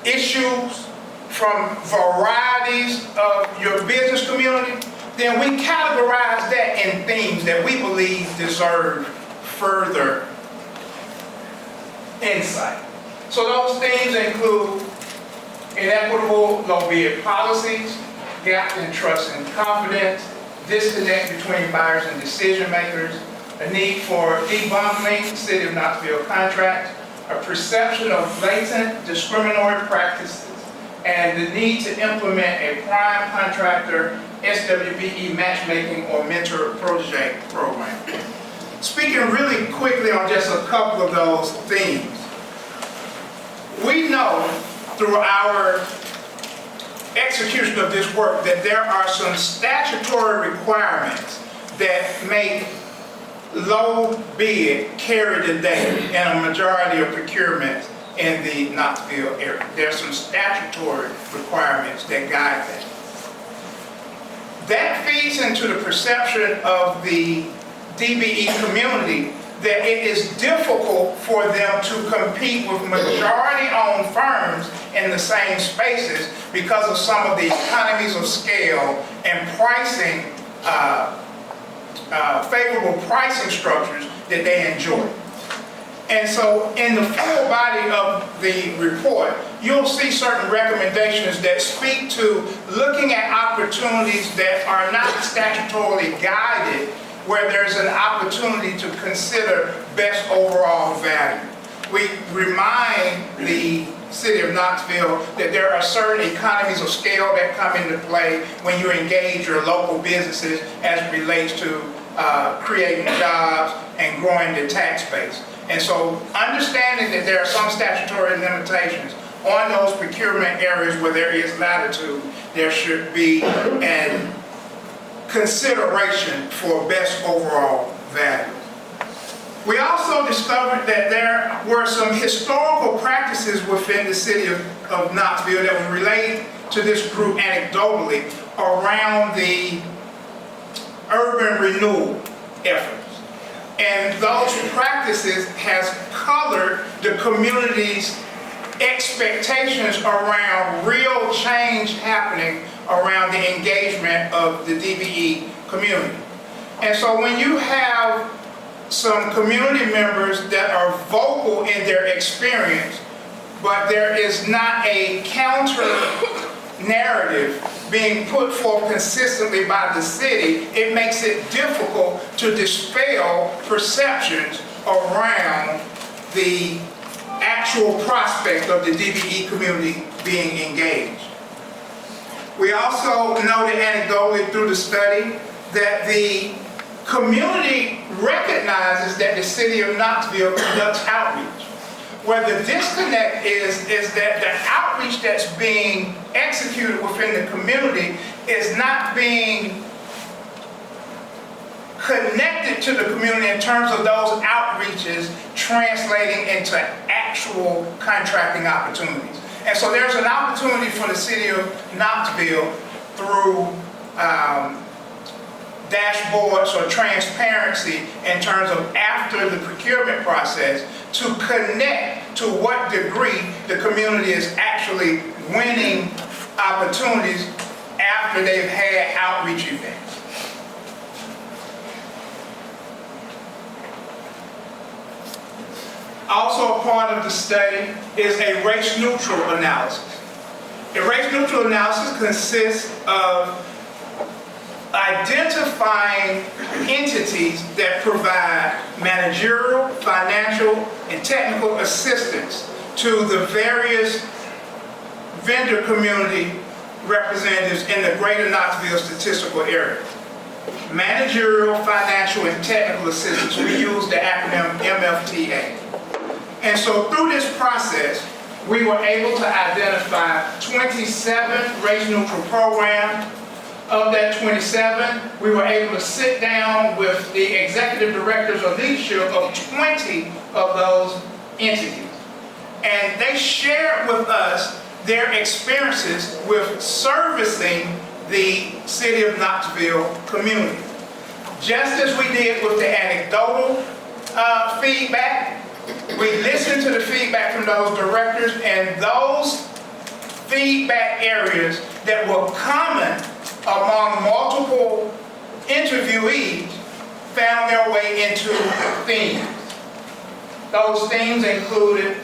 issues from varieties of your business community, then we categorize that in themes that we believe deserve further insight. So those themes include inequitable low bid policies, gaps in trust and confidence, disconnect between buyers and decision makers, a need for debunking City of Knoxville contracts, a perception of blatant discriminatory practices, and the need to implement a prime contractor SWBE matchmaking or mentor-protege program. Speaking really quickly on just a couple of those themes, we know through our execution of this work that there are some statutory requirements that make low bid carry the day in a majority of procurements in the Knoxville area. There are some statutory requirements that guide that. That feeds into the perception of the DBE community that it is difficult for them to compete with majority-owned firms in the same spaces because of some of the economies of scale and pricing, favorable pricing structures that they enjoy. And so in the full body of the report, you'll see certain recommendations that speak to looking at opportunities that are not statutorily guided, where there's an opportunity to consider best overall value. We remind the City of Knoxville that there are certain economies of scale that come into play when you engage your local businesses as it relates to creating jobs and growing the tax base. And so understanding that there are some statutory limitations on those procurement areas where there is latitude, there should be an consideration for best overall value. We also discovered that there were some historical practices within the city of Knoxville that were related to this group anecdotally around the urban renewal efforts. And those practices has colored the community's expectations around real change happening around the engagement of the DBE community. And so when you have some community members that are vocal in their experience, but there is not a counter narrative being put forth consistently by the city, it makes it difficult to dispel perceptions around the actual prospect of the DBE community being engaged. We also noted anecdotally through the study that the community recognizes that the City of Knoxville conducts outreach. Where the disconnect is that the outreach that's being executed within the community is not being connected to the community in terms of those outreaches translating into actual contracting opportunities. And so there's an opportunity for the City of Knoxville through dashboards or transparency in terms of after the procurement process to connect to what degree the community is actually winning opportunities after they've had outreach events. Also a part of the study is a race-neutral analysis. A race-neutral analysis consists of identifying entities that provide managerial, financial, and technical assistance to the various vendor community representatives in the greater Knoxville statistical area. Managerial, financial, and technical assistance, we use the acronym MFTA. And so through this process, we were able to identify 27 race-neutral programs. Of that 27, we were able to sit down with the executive directors or leadership of 20 of those entities. And they shared with us their experiences with servicing the city of Knoxville community. Just as we did with the anecdotal feedback, we listened to the feedback from those directors, and those feedback areas that were common among multiple interviewees found their way into themes. Those themes included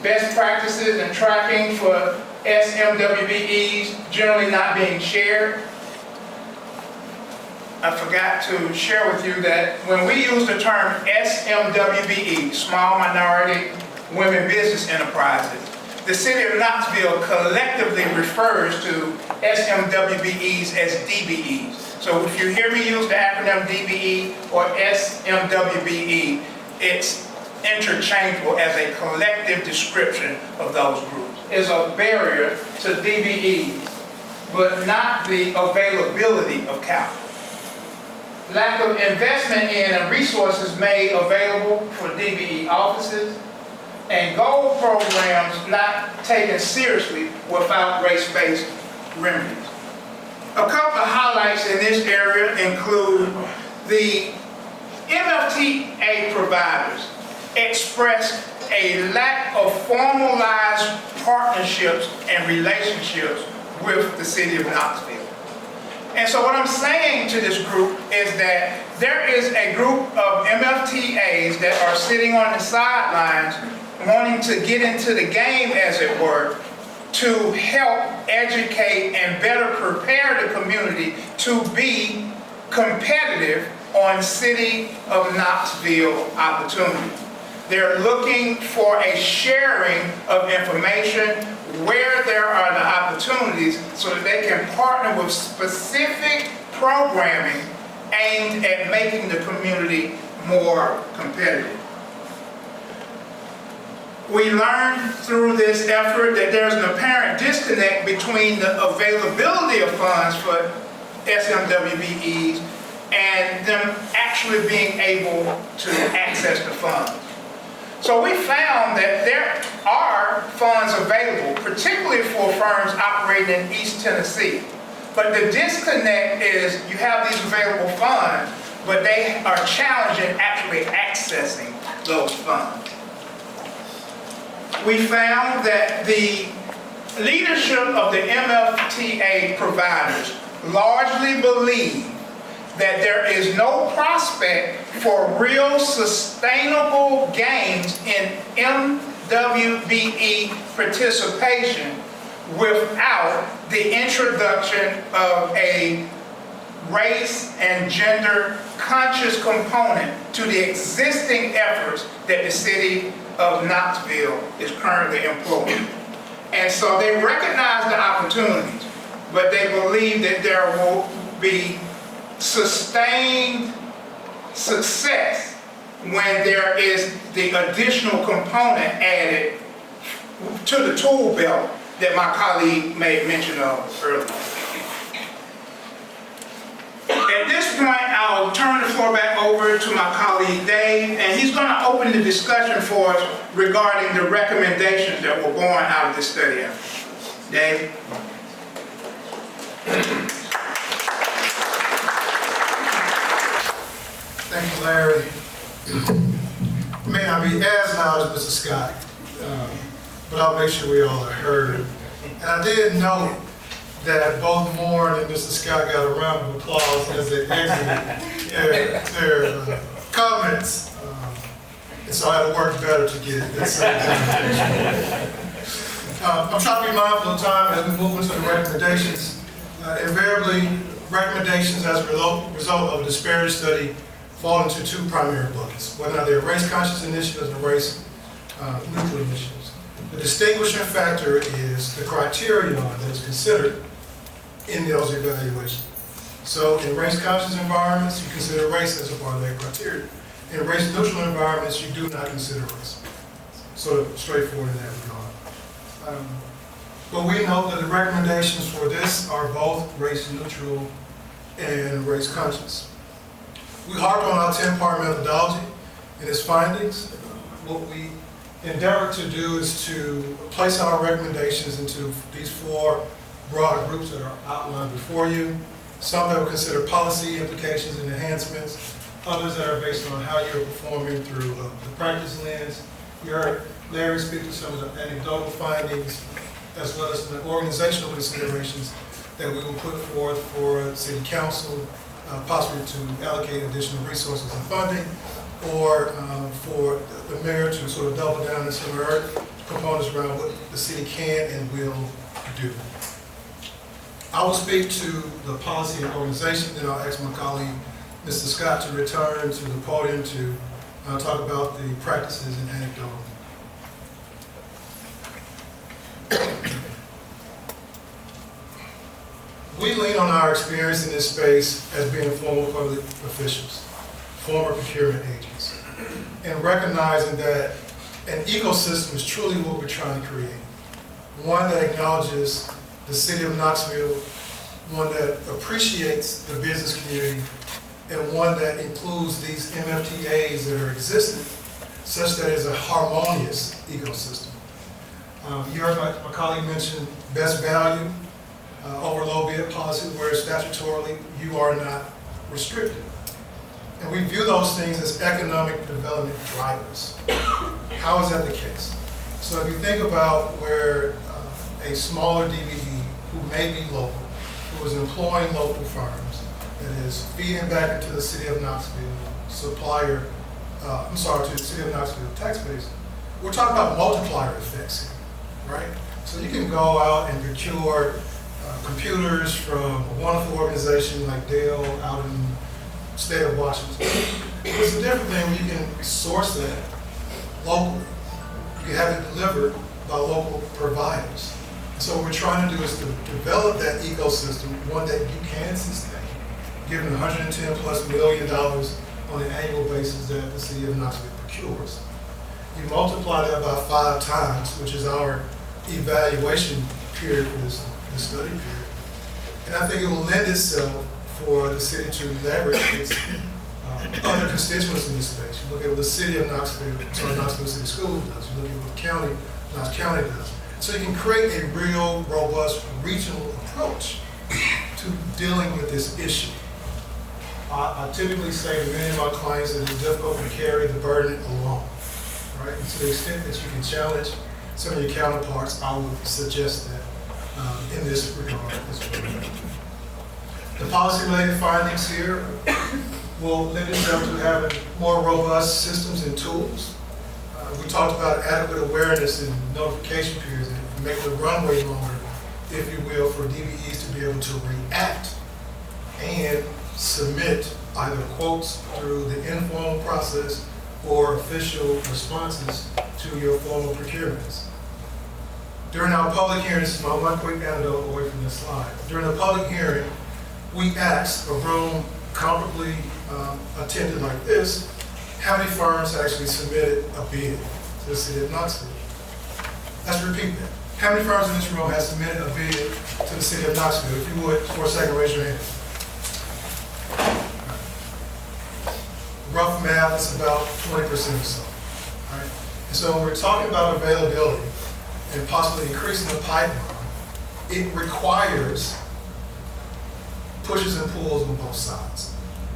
best practices and tracking for SMWBEs generally not being shared. I forgot to share with you that when we use the term SMWBE, Small Minority Women Business Enterprises, the city of Knoxville collectively refers to SMWBEs as DBEs. So if you hear me use the acronym DBE or SMWBE, it's interchangeable as a collective description of those groups. It's a barrier to DBEs, but not the availability of capital. Lack of investment in and resources made available for DBE offices, and gold programs not taken seriously without race-based remedies. A couple of highlights in this area include the MFTA providers expressed a lack of formalized partnerships and relationships with the city of Knoxville. And so what I'm saying to this group is that there is a group of MFTAs that are sitting on the sidelines wanting to get into the game, as it were, to help educate and better prepare the community to be competitive on City of Knoxville opportunities. They're looking for a sharing of information where there are the opportunities so that they can partner with specific programming aimed at making the community more competitive. We learned through this effort that there's an apparent disconnect between the availability of funds for SMWBEs and them actually being able to access the funds. So we found that there are funds available, particularly for firms operating in East Tennessee. But the disconnect is you have these available funds, but they are challenged in actually accessing those funds. We found that the leadership of the MFTA providers largely believe that there is no prospect for real sustainable gains in MWBE participation without the introduction of a race and gender conscious component to the existing efforts that the city of Knoxville is currently employing. And so they recognize the opportunities, but they believe that there will be sustained success when there is the additional component added to the tool belt that my colleague made mention of earlier. At this point, I'll turn the floor back over to my colleague Dave, and he's going to open the discussion for us regarding the recommendations that were born out of this study. Dave? Thank you, Larry. It may not be as loud as Mr. Scott, but I'll make sure we all are heard. And I did note that both Warren and Mr. Scott got a round of applause as they exited their comments. And so I had to work better to get this. I'm trying to be mindful of time as we move into the recommendations. Invariably, recommendations as a result of a disparity study fall into two primary buckets, whether or not they're race-conscious initiatives or race-neutral initiatives. The distinguishing factor is the criterion that is considered in those evaluations. So in race-conscious environments, you consider race as a part of that criteria. In race-neutral environments, you do not consider race. Sort of straightforward in that regard. But we know that the recommendations for this are both race-neutral and race-conscious. We harp on our 10-part methodology and its findings. What we endeavor to do is to place our recommendations into these four broad groups that are outlined before you. Some that will consider policy implications and enhancements, others that are based on how you're performing through the practice lens. You heard Larry speak to some of the anecdotal findings, as well as the organizational considerations that we will put forth for City Council, possibly to allocate additional resources and funding, or for the mayor to sort of double down on some of our components around what the city can and will do. I will speak to the policy and organization, then I'll ask my colleague, Mr. Scott, to return to the podium to talk about the practices and anecdotal. We lean on our experience in this space as being former public officials, former procurement agents, and recognizing that an ecosystem is truly what we're trying to create. One that acknowledges the city of Knoxville, one that appreciates the business community, and one that includes these MFTAs that are existent, such that it's a harmonious ecosystem. You heard my colleague mention best value over low bid policy, where statutorily you are not restricted. And we view those things as economic development drivers. How is that the case? So if you think about where a smaller DBE who may be local, who is employing local firms, that is feeding back into the city of Knoxville, to the city of Knoxville tax base, we're talking about multiplier effects here, right? So you can go out and procure computers from a wonderful organization like Dell out in the state of Washington. It's a different thing when you can source that locally. You can have it delivered by local providers. So what we're trying to do is to develop that ecosystem, one that you can sustain, given $110+ million on an annual basis that the city of Knoxville procures. You multiply that by 5 times, which is our evaluation period for this study period. And I think it will lend itself for the city to leverage its other constituents in this space. You look at what the city of Knoxville City Schools does. You look at what Knox County does. So you can create a real, robust, regional approach to dealing with this issue. I typically say to many of my clients that it's difficult to carry the burden alone, right? And to the extent that you can challenge some of your counterparts, I would suggest that in this regard as well. The policy-related findings here will lend itself to having more robust systems and tools. We talked about adequate awareness and notification periods and making the runway longer, if you will, for DBEs to be able to react and submit either quotes through the informal process or official responses to your formal procurements. During our public hearing, this is my one quick anecdote away from this slide. During the public hearing, we asked a room comparably attended like this, how many firms actually submitted a bid to the city of Knoxville? Let's repeat that. How many firms in this room have submitted a bid to the city of Knoxville? If you would, for a second, raise your hand. Rough math is about 20% or so, right? And so when we're talking about availability and possibly increasing the pipeline, it requires pushes and pulls on both sides.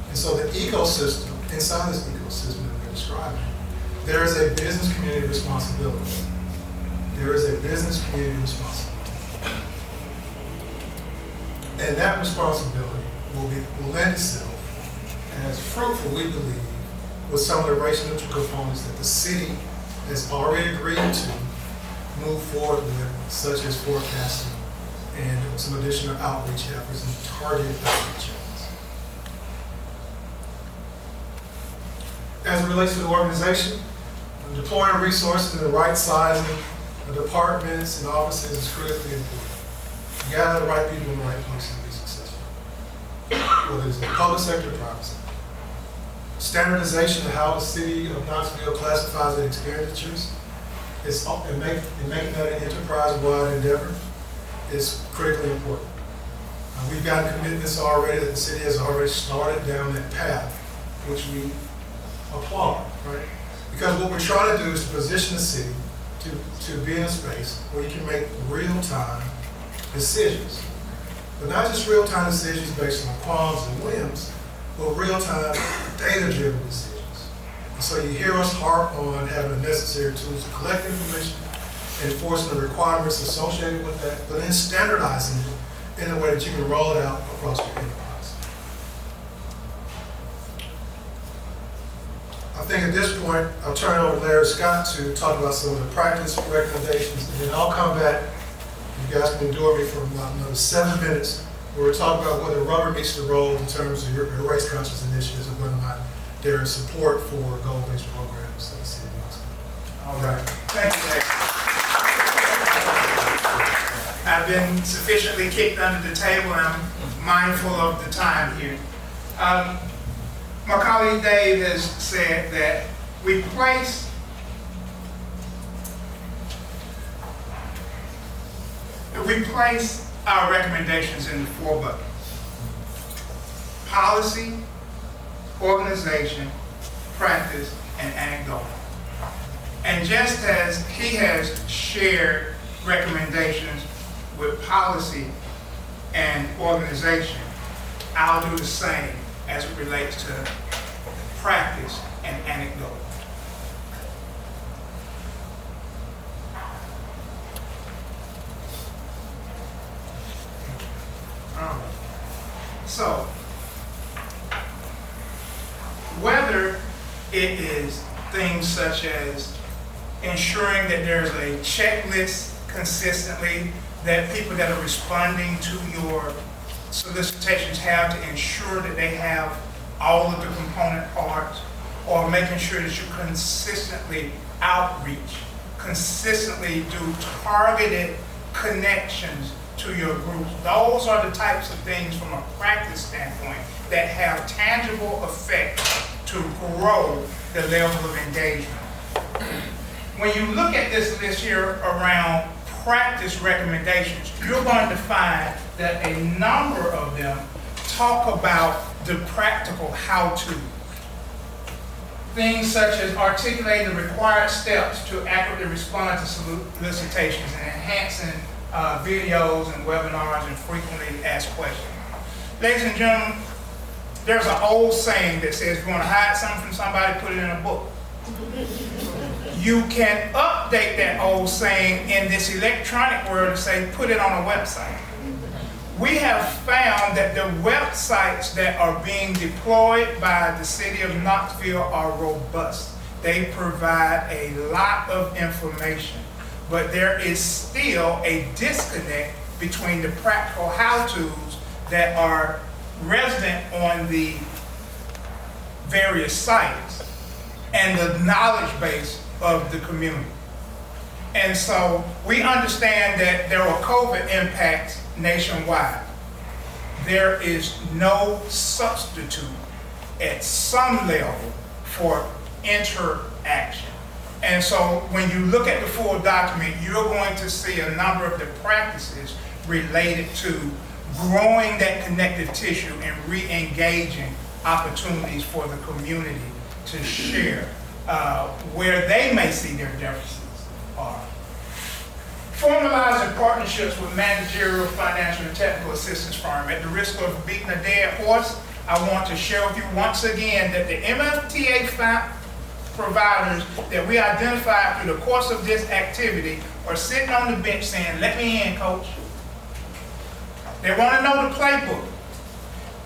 And so the ecosystem, inside this ecosystem that we're describing, there is a business community responsibility. There is a business community responsibility. And that responsibility will lend itself as fruitful, we believe, with some of the racial neutral components that the city has already agreed to move forward with, such as forecasting and some additional outreach efforts and targeted outreach efforts. As it relates to the organization, deploying resources and the right sizing of departments and offices is critically important. You gotta have the right people in the right places to be successful, whether it's in the public sector or private sector. Standardization of how the city of Knoxville classifies its expenditures and making that an enterprise-wide endeavor is critically important. We've gotten commitments already that the city has already started down that path, which we applaud, right? Because what we're trying to do is to position the city to be in a space where you can make real-time decisions. But not just real-time decisions based on qualms and whims, but real-time data-driven decisions. And so you hear us harp on having the necessary tools to collect information, enforcing the requirements associated with that, but then standardizing it in a way that you can roll it out across your enterprise. I think at this point, I'll turn it over to Larry Scott to talk about some of the practice recommendations, and then I'll come back. You guys can endure me for about another 7 minutes, where we'll talk about whether rubber meets the road in terms of your race conscious initiatives and whether or not there is support for goal-based programs in the city of Knoxville. All right. Thank you, Larry. I've been sufficiently kicked under the table, and I'm mindful of the time here. My colleague Dave has said that we place our recommendations in the 4 buckets: policy, organization, practice, and anecdotal. And just as he has shared recommendations with policy and organization, I'll do the same as it relates to practice and anecdote. So, whether it is things such as ensuring that there's a checklist consistently that people that are responding to your solicitations have to ensure that they have all of the component parts, or making sure that you consistently outreach, consistently do targeted connections to your groups. Those are the types of things from a practice standpoint that have tangible effect to grow the level of engagement. When you look at this list here around practice recommendations, you're going to find that a number of them talk about the practical how-to. Things such as articulating the required steps to accurately respond to solicitations and enhancing videos and webinars and frequently asked questions. Ladies and gentlemen, there's an old saying that says if you want to hide something from somebody, put it in a book. You can update that old saying in this electronic world and say, put it on a website. We have found that the websites that are being deployed by the city of Knoxville are robust. They provide a lot of information, but there is still a disconnect between the practical how-tos that are resident on the various sites and the knowledge base of the community. And so we understand that there are COVID impacts nationwide. There is no substitute at some level for interaction. And so when you look at the full document, you're going to see a number of the practices related to growing that connective tissue and re-engaging opportunities for the community to share where they may see their differences are. Formalizing partnerships with managerial, financial, and technical assistance firms. At the risk of beating a dead horse, I want to share with you once again that the MFTA providers that we identified through the course of this activity are sitting on the bench saying, let me in, coach. They want to know the playbook.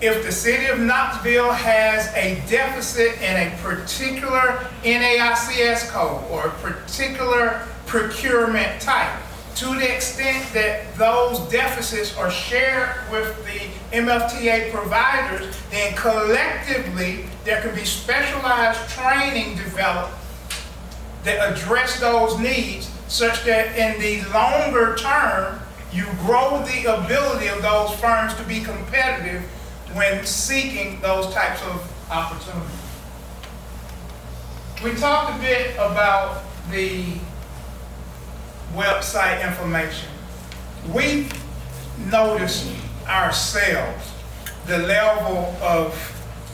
If the city of Knoxville has a deficit in a particular NAICS code or a particular procurement type. To the extent that those deficits are shared with the MFTA providers, then collectively there can be specialized training developed that address those needs, such that in the longer term, you grow the ability of those firms to be competitive when seeking those types of opportunities. We talked a bit about the website information. We noticed ourselves the level of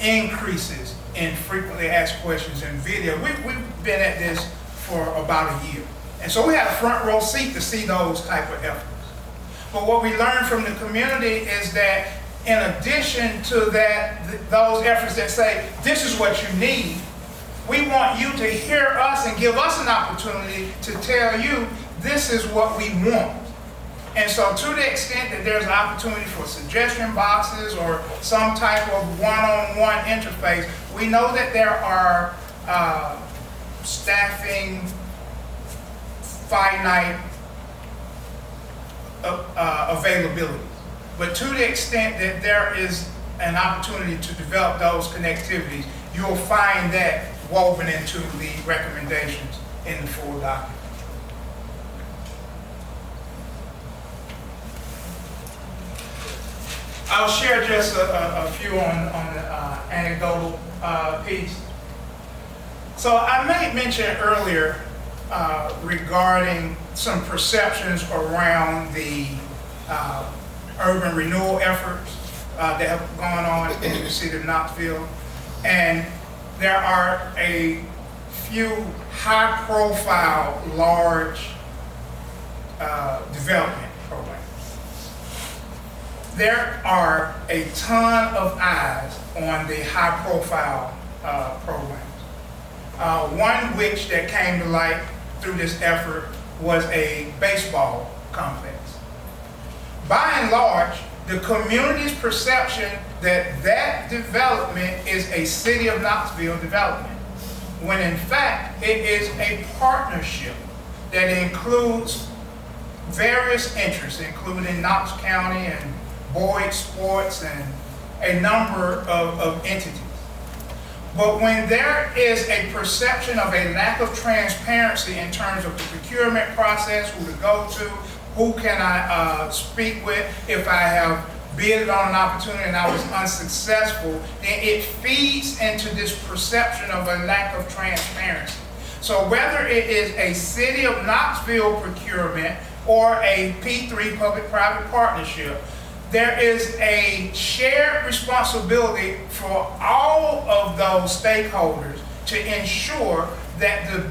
increases in frequently asked questions in video. We've been at this for about a year. And so we had a front row seat to see those type of efforts. But what we learned from the community is that in addition to that, those efforts that say, this is what you need, we want you to hear us and give us an opportunity to tell you, this is what we want. And so to the extent that there's an opportunity for suggestion boxes or some type of one-on-one interface, we know that there are staffing finite availability. But to the extent that there is an opportunity to develop those connectivities, you'll find that woven into the recommendations in the full document. I'll share just a few on the anecdotal piece. So I made mention earlier regarding some perceptions around the urban renewal efforts that have gone on in the city of Knoxville. And there are a few high-profile, large development programs. There are a ton of eyes on the high-profile programs. One which that came to light through this effort was a baseball complex. By and large, the community's perception that that development is a city of Knoxville development, when in fact it is a partnership that includes various interests, including Knox County and Boyd Sports and a number of entities. But when there is a perception of a lack of transparency in terms of the procurement process, who to go to, who can I speak with if I have bid on an opportunity and I was unsuccessful, then it feeds into this perception of a lack of transparency. So whether it is a city of Knoxville procurement or a P3 public-private partnership, there is a shared responsibility for all of those stakeholders to ensure that the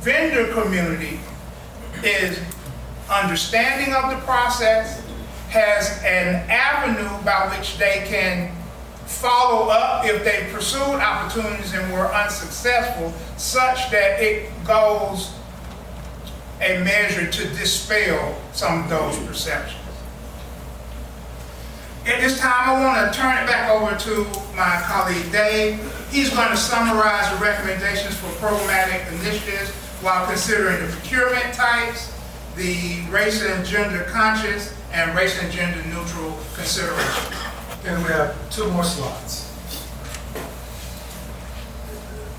vendor community is understanding of the process, has an avenue by which they can follow up if they pursued opportunities and were unsuccessful, such that it goes a measure to dispel some of those perceptions. At this time, I want to turn it back over to my colleague Dave. He's going to summarize the recommendations for programmatic initiatives while considering the procurement types, the race and gender conscious, and race and gender neutral considerations. And we have two more slides.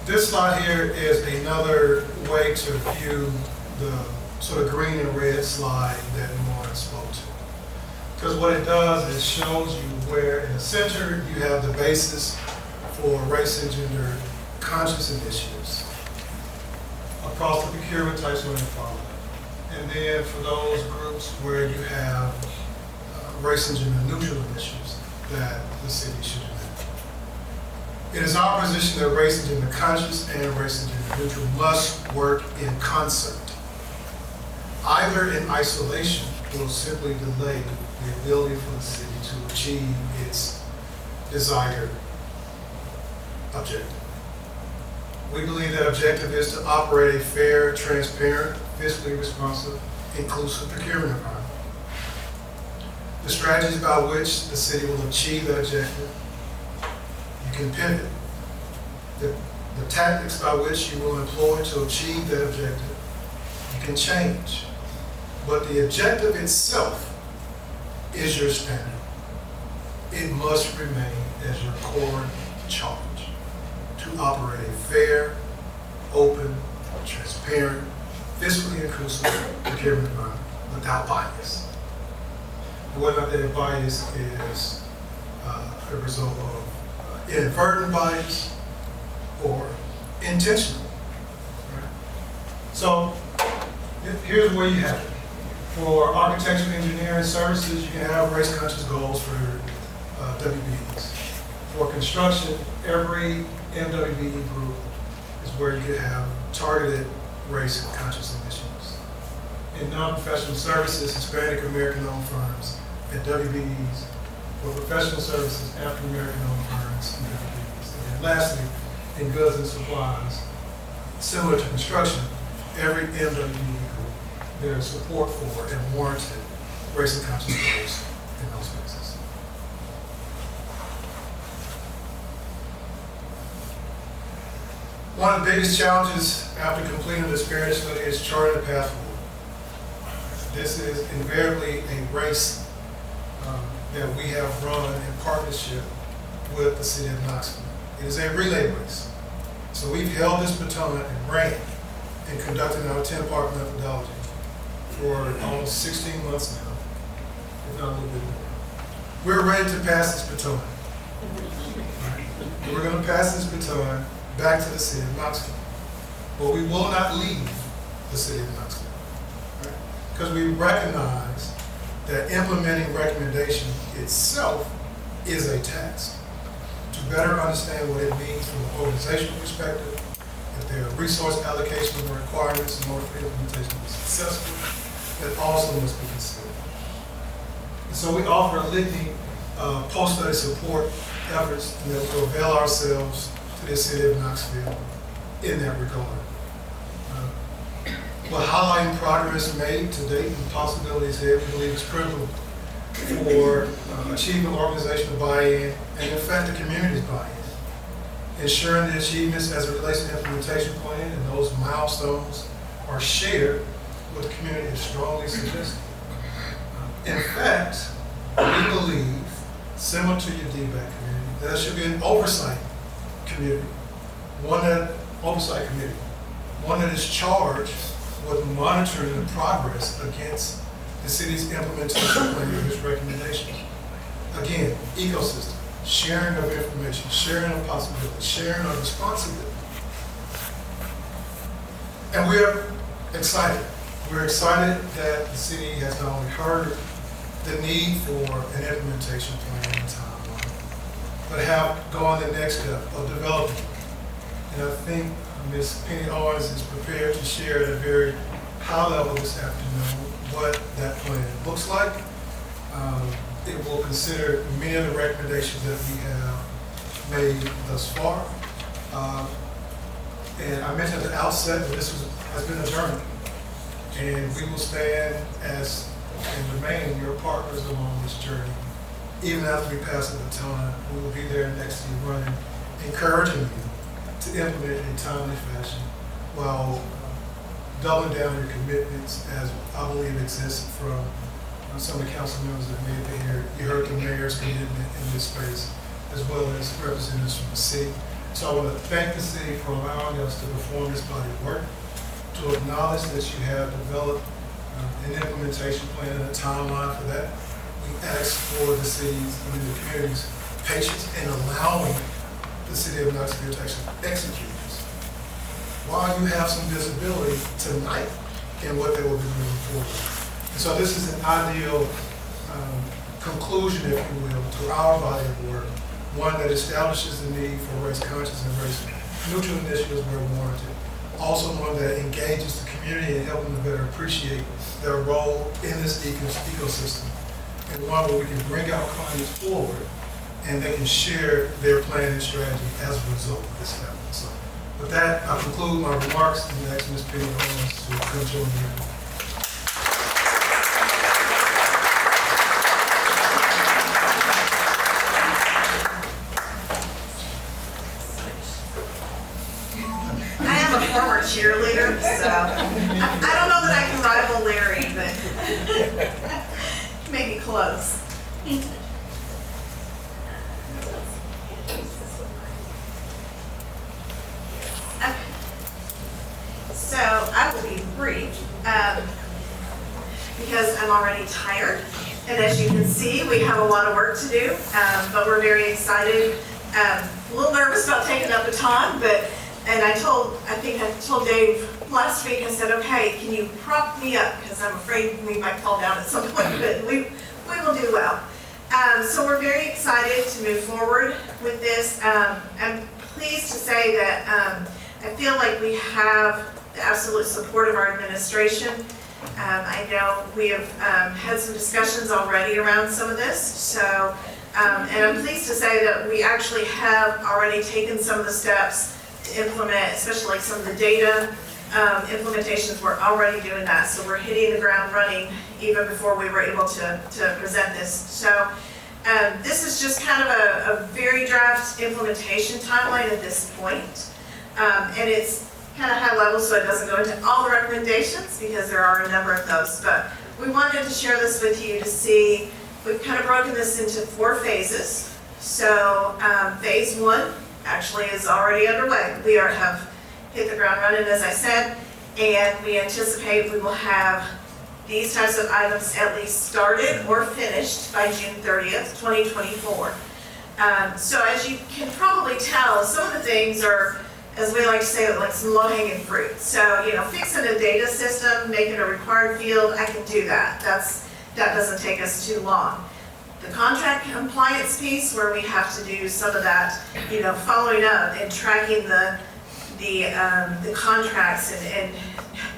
This slide here is another way to view the sort of green and red slide that Lauren spoke to. Because what it does is shows you where in the center you have the basis for race and gender conscious initiatives across the procurement types when they follow. And then for those groups where you have race and gender neutral initiatives that the city should do. It is our position that race and gender conscious and race and gender neutral must work in concert. Either in isolation will simply delay the ability for the city to achieve its desired objective. We believe that objective is to operate a fair, transparent, fiscally responsive, inclusive procurement environment. The strategies by which the city will achieve that objective, you can pivot. The tactics by which you will employ to achieve that objective, you can change, but the objective itself is your standard. It must remain as your core charge to operate a fair, open, transparent, fiscally inclusive procurement environment without bias. And whether or not that bias is a result of inadvertent bias or intentional. Right? So here's where you have it. For architectural engineering services, you can have race-conscious goals for WBEs. For construction, every MWBE group is where you could have targeted race-conscious initiatives. In non-professional services, Hispanic American-owned firms and WBEs. For professional services, African American-owned firms and WBEs. And then lastly, in goods and supplies, similar to construction, every MWBE group, there is support for and warranted race and conscious goals in those spaces. One of the biggest challenges after completing the disparity study is charting a path forward. This is invariably a race that we have run in partnership with the city of Knoxville. It is a relay race. So we've held this baton and ran and conducted our 10-part methodology for almost 16 months now, if not a little bit more. We're ready to pass this baton. Right? We're going to pass this baton back to the city of Knoxville. But we will not leave the city of Knoxville. Right? Because we recognize that implementing recommendation itself is a task. To better understand what it means from an organizational perspective, if there are resource allocation requirements in order for implementation to be successful, that also must be considered. And so we offer a litany of post-study support efforts that will avail ourselves to the city of Knoxville in that regard. We're highlighting progress made to date and possibilities that we believe is critical for achieving organizational buy-in and in fact the community's buy-in. Ensuring the achievements as it relates to implementation plan and those milestones are shared with the community is strongly suggested. In fact, we believe, similar to your DBAC community, there should be an oversight committee, one that is charged with monitoring the progress against the city's implementation plan and its recommendations. Again, ecosystem, sharing of information, sharing of possibilities, sharing of responsibility. And we're excited. We're excited that the city has not only heard the need for an implementation plan and timeline, but have gone the next step of developing it. And I think Ms. Penny Owens is prepared to share at a very high level this afternoon what that plan looks like. It will consider many of the recommendations that we have made thus far. And I mentioned at the outset that this has been a journey. And we will stand as and remain your partners along this journey. Even after we pass the baton, we will be there next to you running, encouraging you to implement in a timely fashion while doubling down your commitments as I believe exists from some of the council members that made it here. You heard the mayor's commitment in this space as well as representatives from the city. So I want to thank the city for allowing us to perform this body of work, to acknowledge that you have developed an implementation plan and a timeline for that. We ask for the city's, the community's patience in allowing the city of Knoxville to actually execute this. While you have some visibility tonight in what they will be moving forward. And so this is an ideal conclusion, if you will, to our body of work, one that establishes the need for race conscious and race neutral initiatives where warranted. Also one that engages the community and helping them to better appreciate their role in this ecosystem. And one where we can bring our clients forward and they can share their plan and strategy as a result of this effort. So with that, I conclude my remarks and ask Ms. Penny Owens to come join me. Cheerleader, so I don't know that I close. Okay. So I will be brief because I'm already tired. And as you can see, we have a lot of work to do, but we're very excited. A little nervous about taking up the time, and I think I told Dave last week, I said, okay, can you prop me up? Because I'm afraid we might fall down at some point, but we will do well. So we're very excited to move forward with this. I'm pleased to say that I feel like we have the absolute support of our administration. I know we have had some discussions already around some of this, so, and I'm pleased to say that we actually have already taken some of the steps to implement, especially some of the data implementations. We're already doing that, so we're hitting the ground running even before we were able to present this. So this is just kind of a very draft implementation timeline at this point, and it's kind of high level, so it doesn't go into all the recommendations because there are a number of those. But we wanted to share this with you to see, we've kind of broken this into 4 phases. So phase 1 actually is already underway. We have hit the ground running, as I said, and we anticipate we will have these types of items at least started or finished by June 30th, 2024. So as you can probably tell, some of the things are, as we like to say, like some low-hanging fruit. So, you know, fixing a data system, making a required field, I can do that. That doesn't take us too long. The contract compliance piece, where we have to do some of that, you know, following up and tracking the contracts, and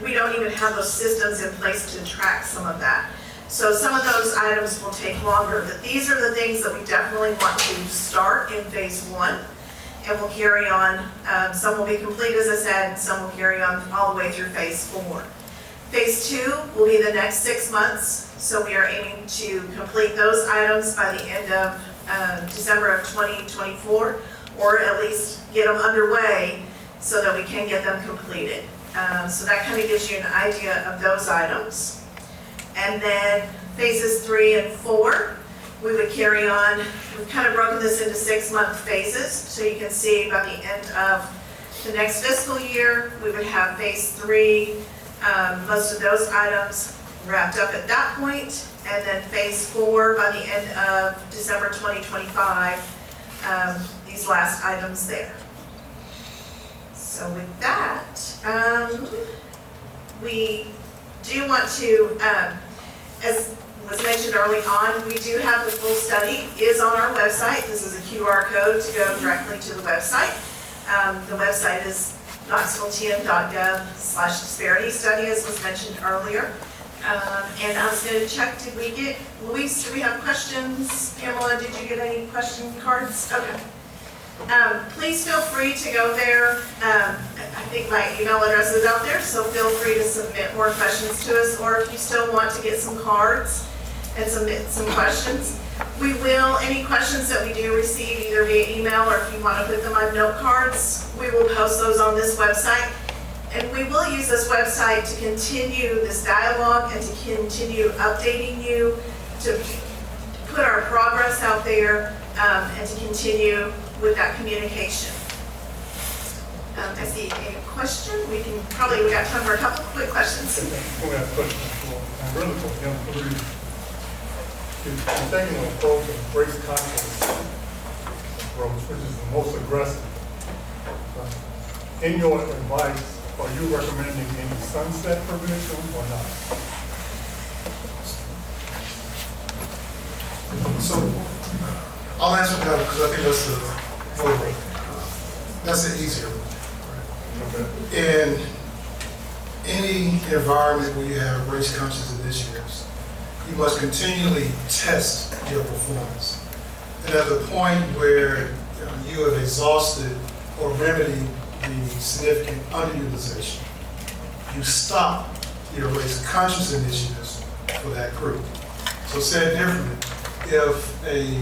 we don't even have those systems in place to track some of that. So some of those items will take longer, but these are the things that we definitely want to start in phase 1. And we'll carry on. Some will be complete, as I said, and some will carry on all the way through phase 4. Phase 2 will be the next 6 months, so we are aiming to complete those items by the end of December of 2024, or at least get them underway so that we can get them completed. So that kind of gives you an idea of those items. And then phases 3 and 4, we would carry on. We've kind of broken this into 6-month phases, so you can see by the end of the next fiscal year, we would have phase 3, most of those items wrapped up at that point, and then phase 4 by the end of December 2025, these last items there. So with that, we do want to, as was mentioned early on, we do have the full study is on our website. This is a QR code to go directly to the website. The website is knoxvilletm.gov/disparity study, as was mentioned earlier. And I was going to check, did we get, Luis, do we have questions? Pamela, did you get any question cards? Okay. Please feel free to go there. I think my email address is out there, so feel free to submit more questions to us, or if you still want to get some cards and submit some questions. We will, any questions that we do receive either via email or if you want to put them on note cards, we will post those on this website. And we will use this website to continue this dialogue and to continue updating you, to put our progress out there, and to continue with that communication. I see a question. We got time for a couple of quick questions. We have questions for, really for him, you're taking an approach of race conscious approach, which is the most aggressive. In your advice, are you recommending any sunset provision or not? So I'll answer that because I think that's the easier one. Okay. In any environment where you have race conscious initiatives, you must continually test your performance. And at the point where you have exhausted or remedied the significant underutilization, you stop your race conscious initiatives for that group. So said differently, if a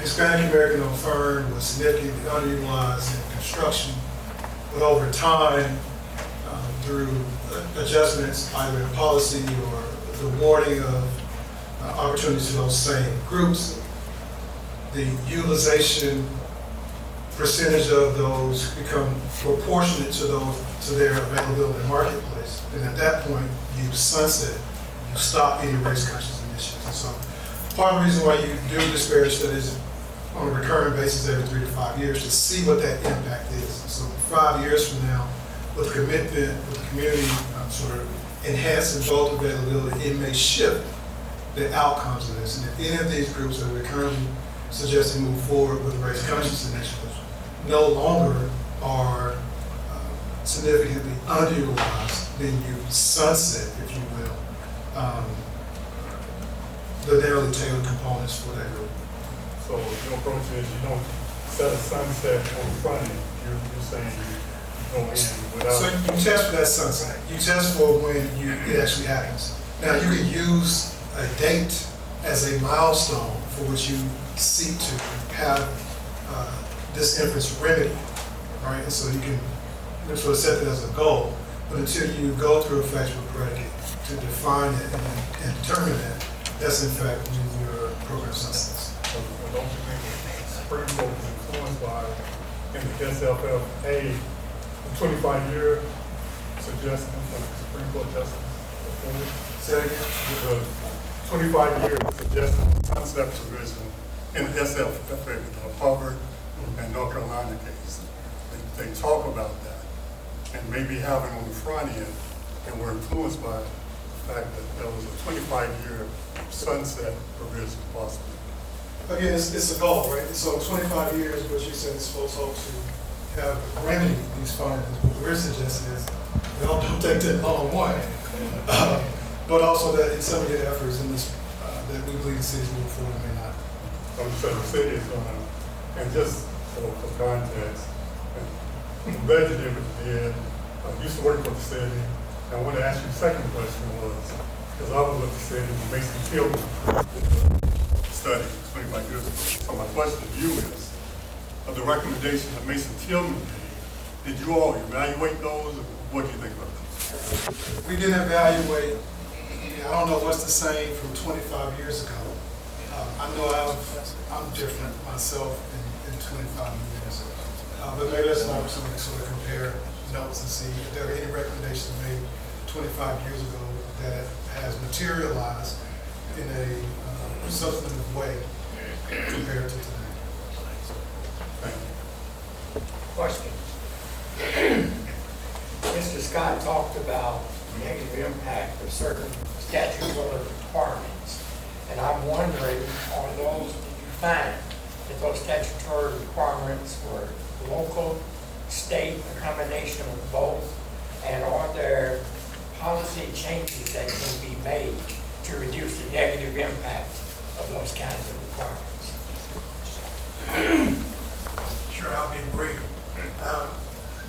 Hispanic American owned firm was significantly underutilized in construction, but over time, through adjustments either in policy or the awarding of opportunities to those same groups. The utilization percentage of those become proportionate to their availability in the marketplace. And at that point, you sunset, you stop any race-conscious initiatives. And so part of the reason why you do disparity studies on a recurring basis every 3 to 5 years to see what that impact is. So 5 years from now, with commitment, with the community sort of enhancing both availability, it may shift the outcomes of this. And if any of these groups that we're currently suggesting move forward with race conscious initiatives no longer are significantly underutilized, then you sunset, if you will, the narrowly tailored components for that group. So your approach is you don't set a sunset on the front end. You're saying you go in without. So you test for that sunset. You test for when it actually happens. Now you can use a date as a milestone for which you seek to have this inference remedy, right? And so you can sort of set that as a goal, but until you go through a factual predicate to define it and determine that, that's in fact when your program sunsets. Don't you think the Supreme Court is influenced by, in the SFFA, the 25-year suggestion from the Supreme Court Justice before? Say that again? The 25-year suggestion sunset provision in the SFFA, the Harvard and North Carolina case. They talk about that and maybe having on the front end, and we're influenced by the fact that there was a 25-year sunset provision possible. Again, it's a goal, right? So 25 years, what you said is supposed to have remedy these findings. What we're suggesting is they don't take that all in one, but also that in some of your efforts in this, that we believe the city's moving forward may not. I'm sure the city is going to, and just for context, I'm glad you did what you did. I used to work for the city. And I want to ask you the second question was, because I was with the city when Mason Tillman study 25 years ago. So my question to you is, of the recommendations that Mason Tillman did you all evaluate those? Or what do you think about those? We didn't evaluate, I don't know what's the same from 25 years ago. I know I'm different myself in 25 years. But maybe that's an opportunity to sort of compare notes and see if there are any recommendations made 25 years ago that has materialized in a substantive way compared to today. Thank you. Question. Mr. Scott talked about negative impact of certain statutory requirements. And I'm wondering, are those, did you find that those statutory requirements were local, state, a combination of both? And are there policy changes that can be made to reduce the negative impact of those kinds of requirements? Sure, I'll be brief.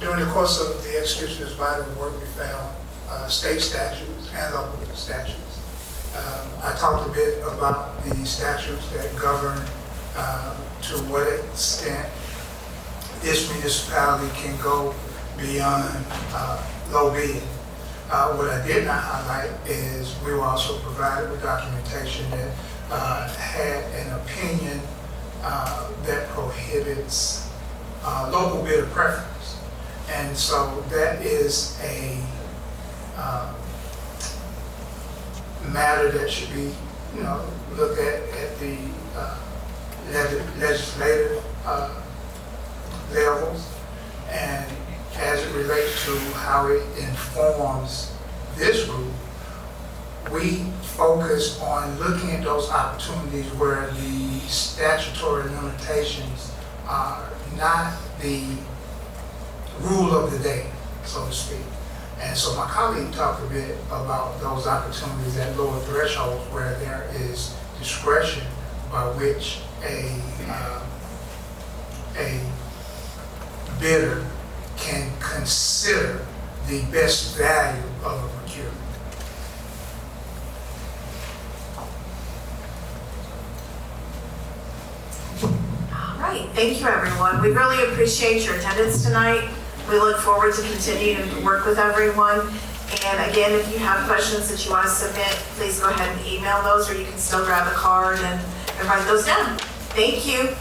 During the course of the execution of this body of work, we found state statutes and local statutes. I talked a bit about the statutes that govern to what extent this municipality can go beyond low bid. What I did not highlight is we were also provided with documentation that had an opinion that prohibits local bidder preference. And so that is a matter that should be, looked at the legislative levels, and as it relates to how it informs this group, we focus on looking at those opportunities where the statutory limitations are not the rule of the day, so to speak. And so my colleague talked a bit about those opportunities at lower thresholds where there is discretion by which a bidder can consider the best value of a procurement. All right, thank you, everyone. We really appreciate your attendance tonight. We look forward to continuing to work with everyone. And again, if you have questions that you want to submit, please go ahead and email those, or you can still grab a card and write those down. Thank you.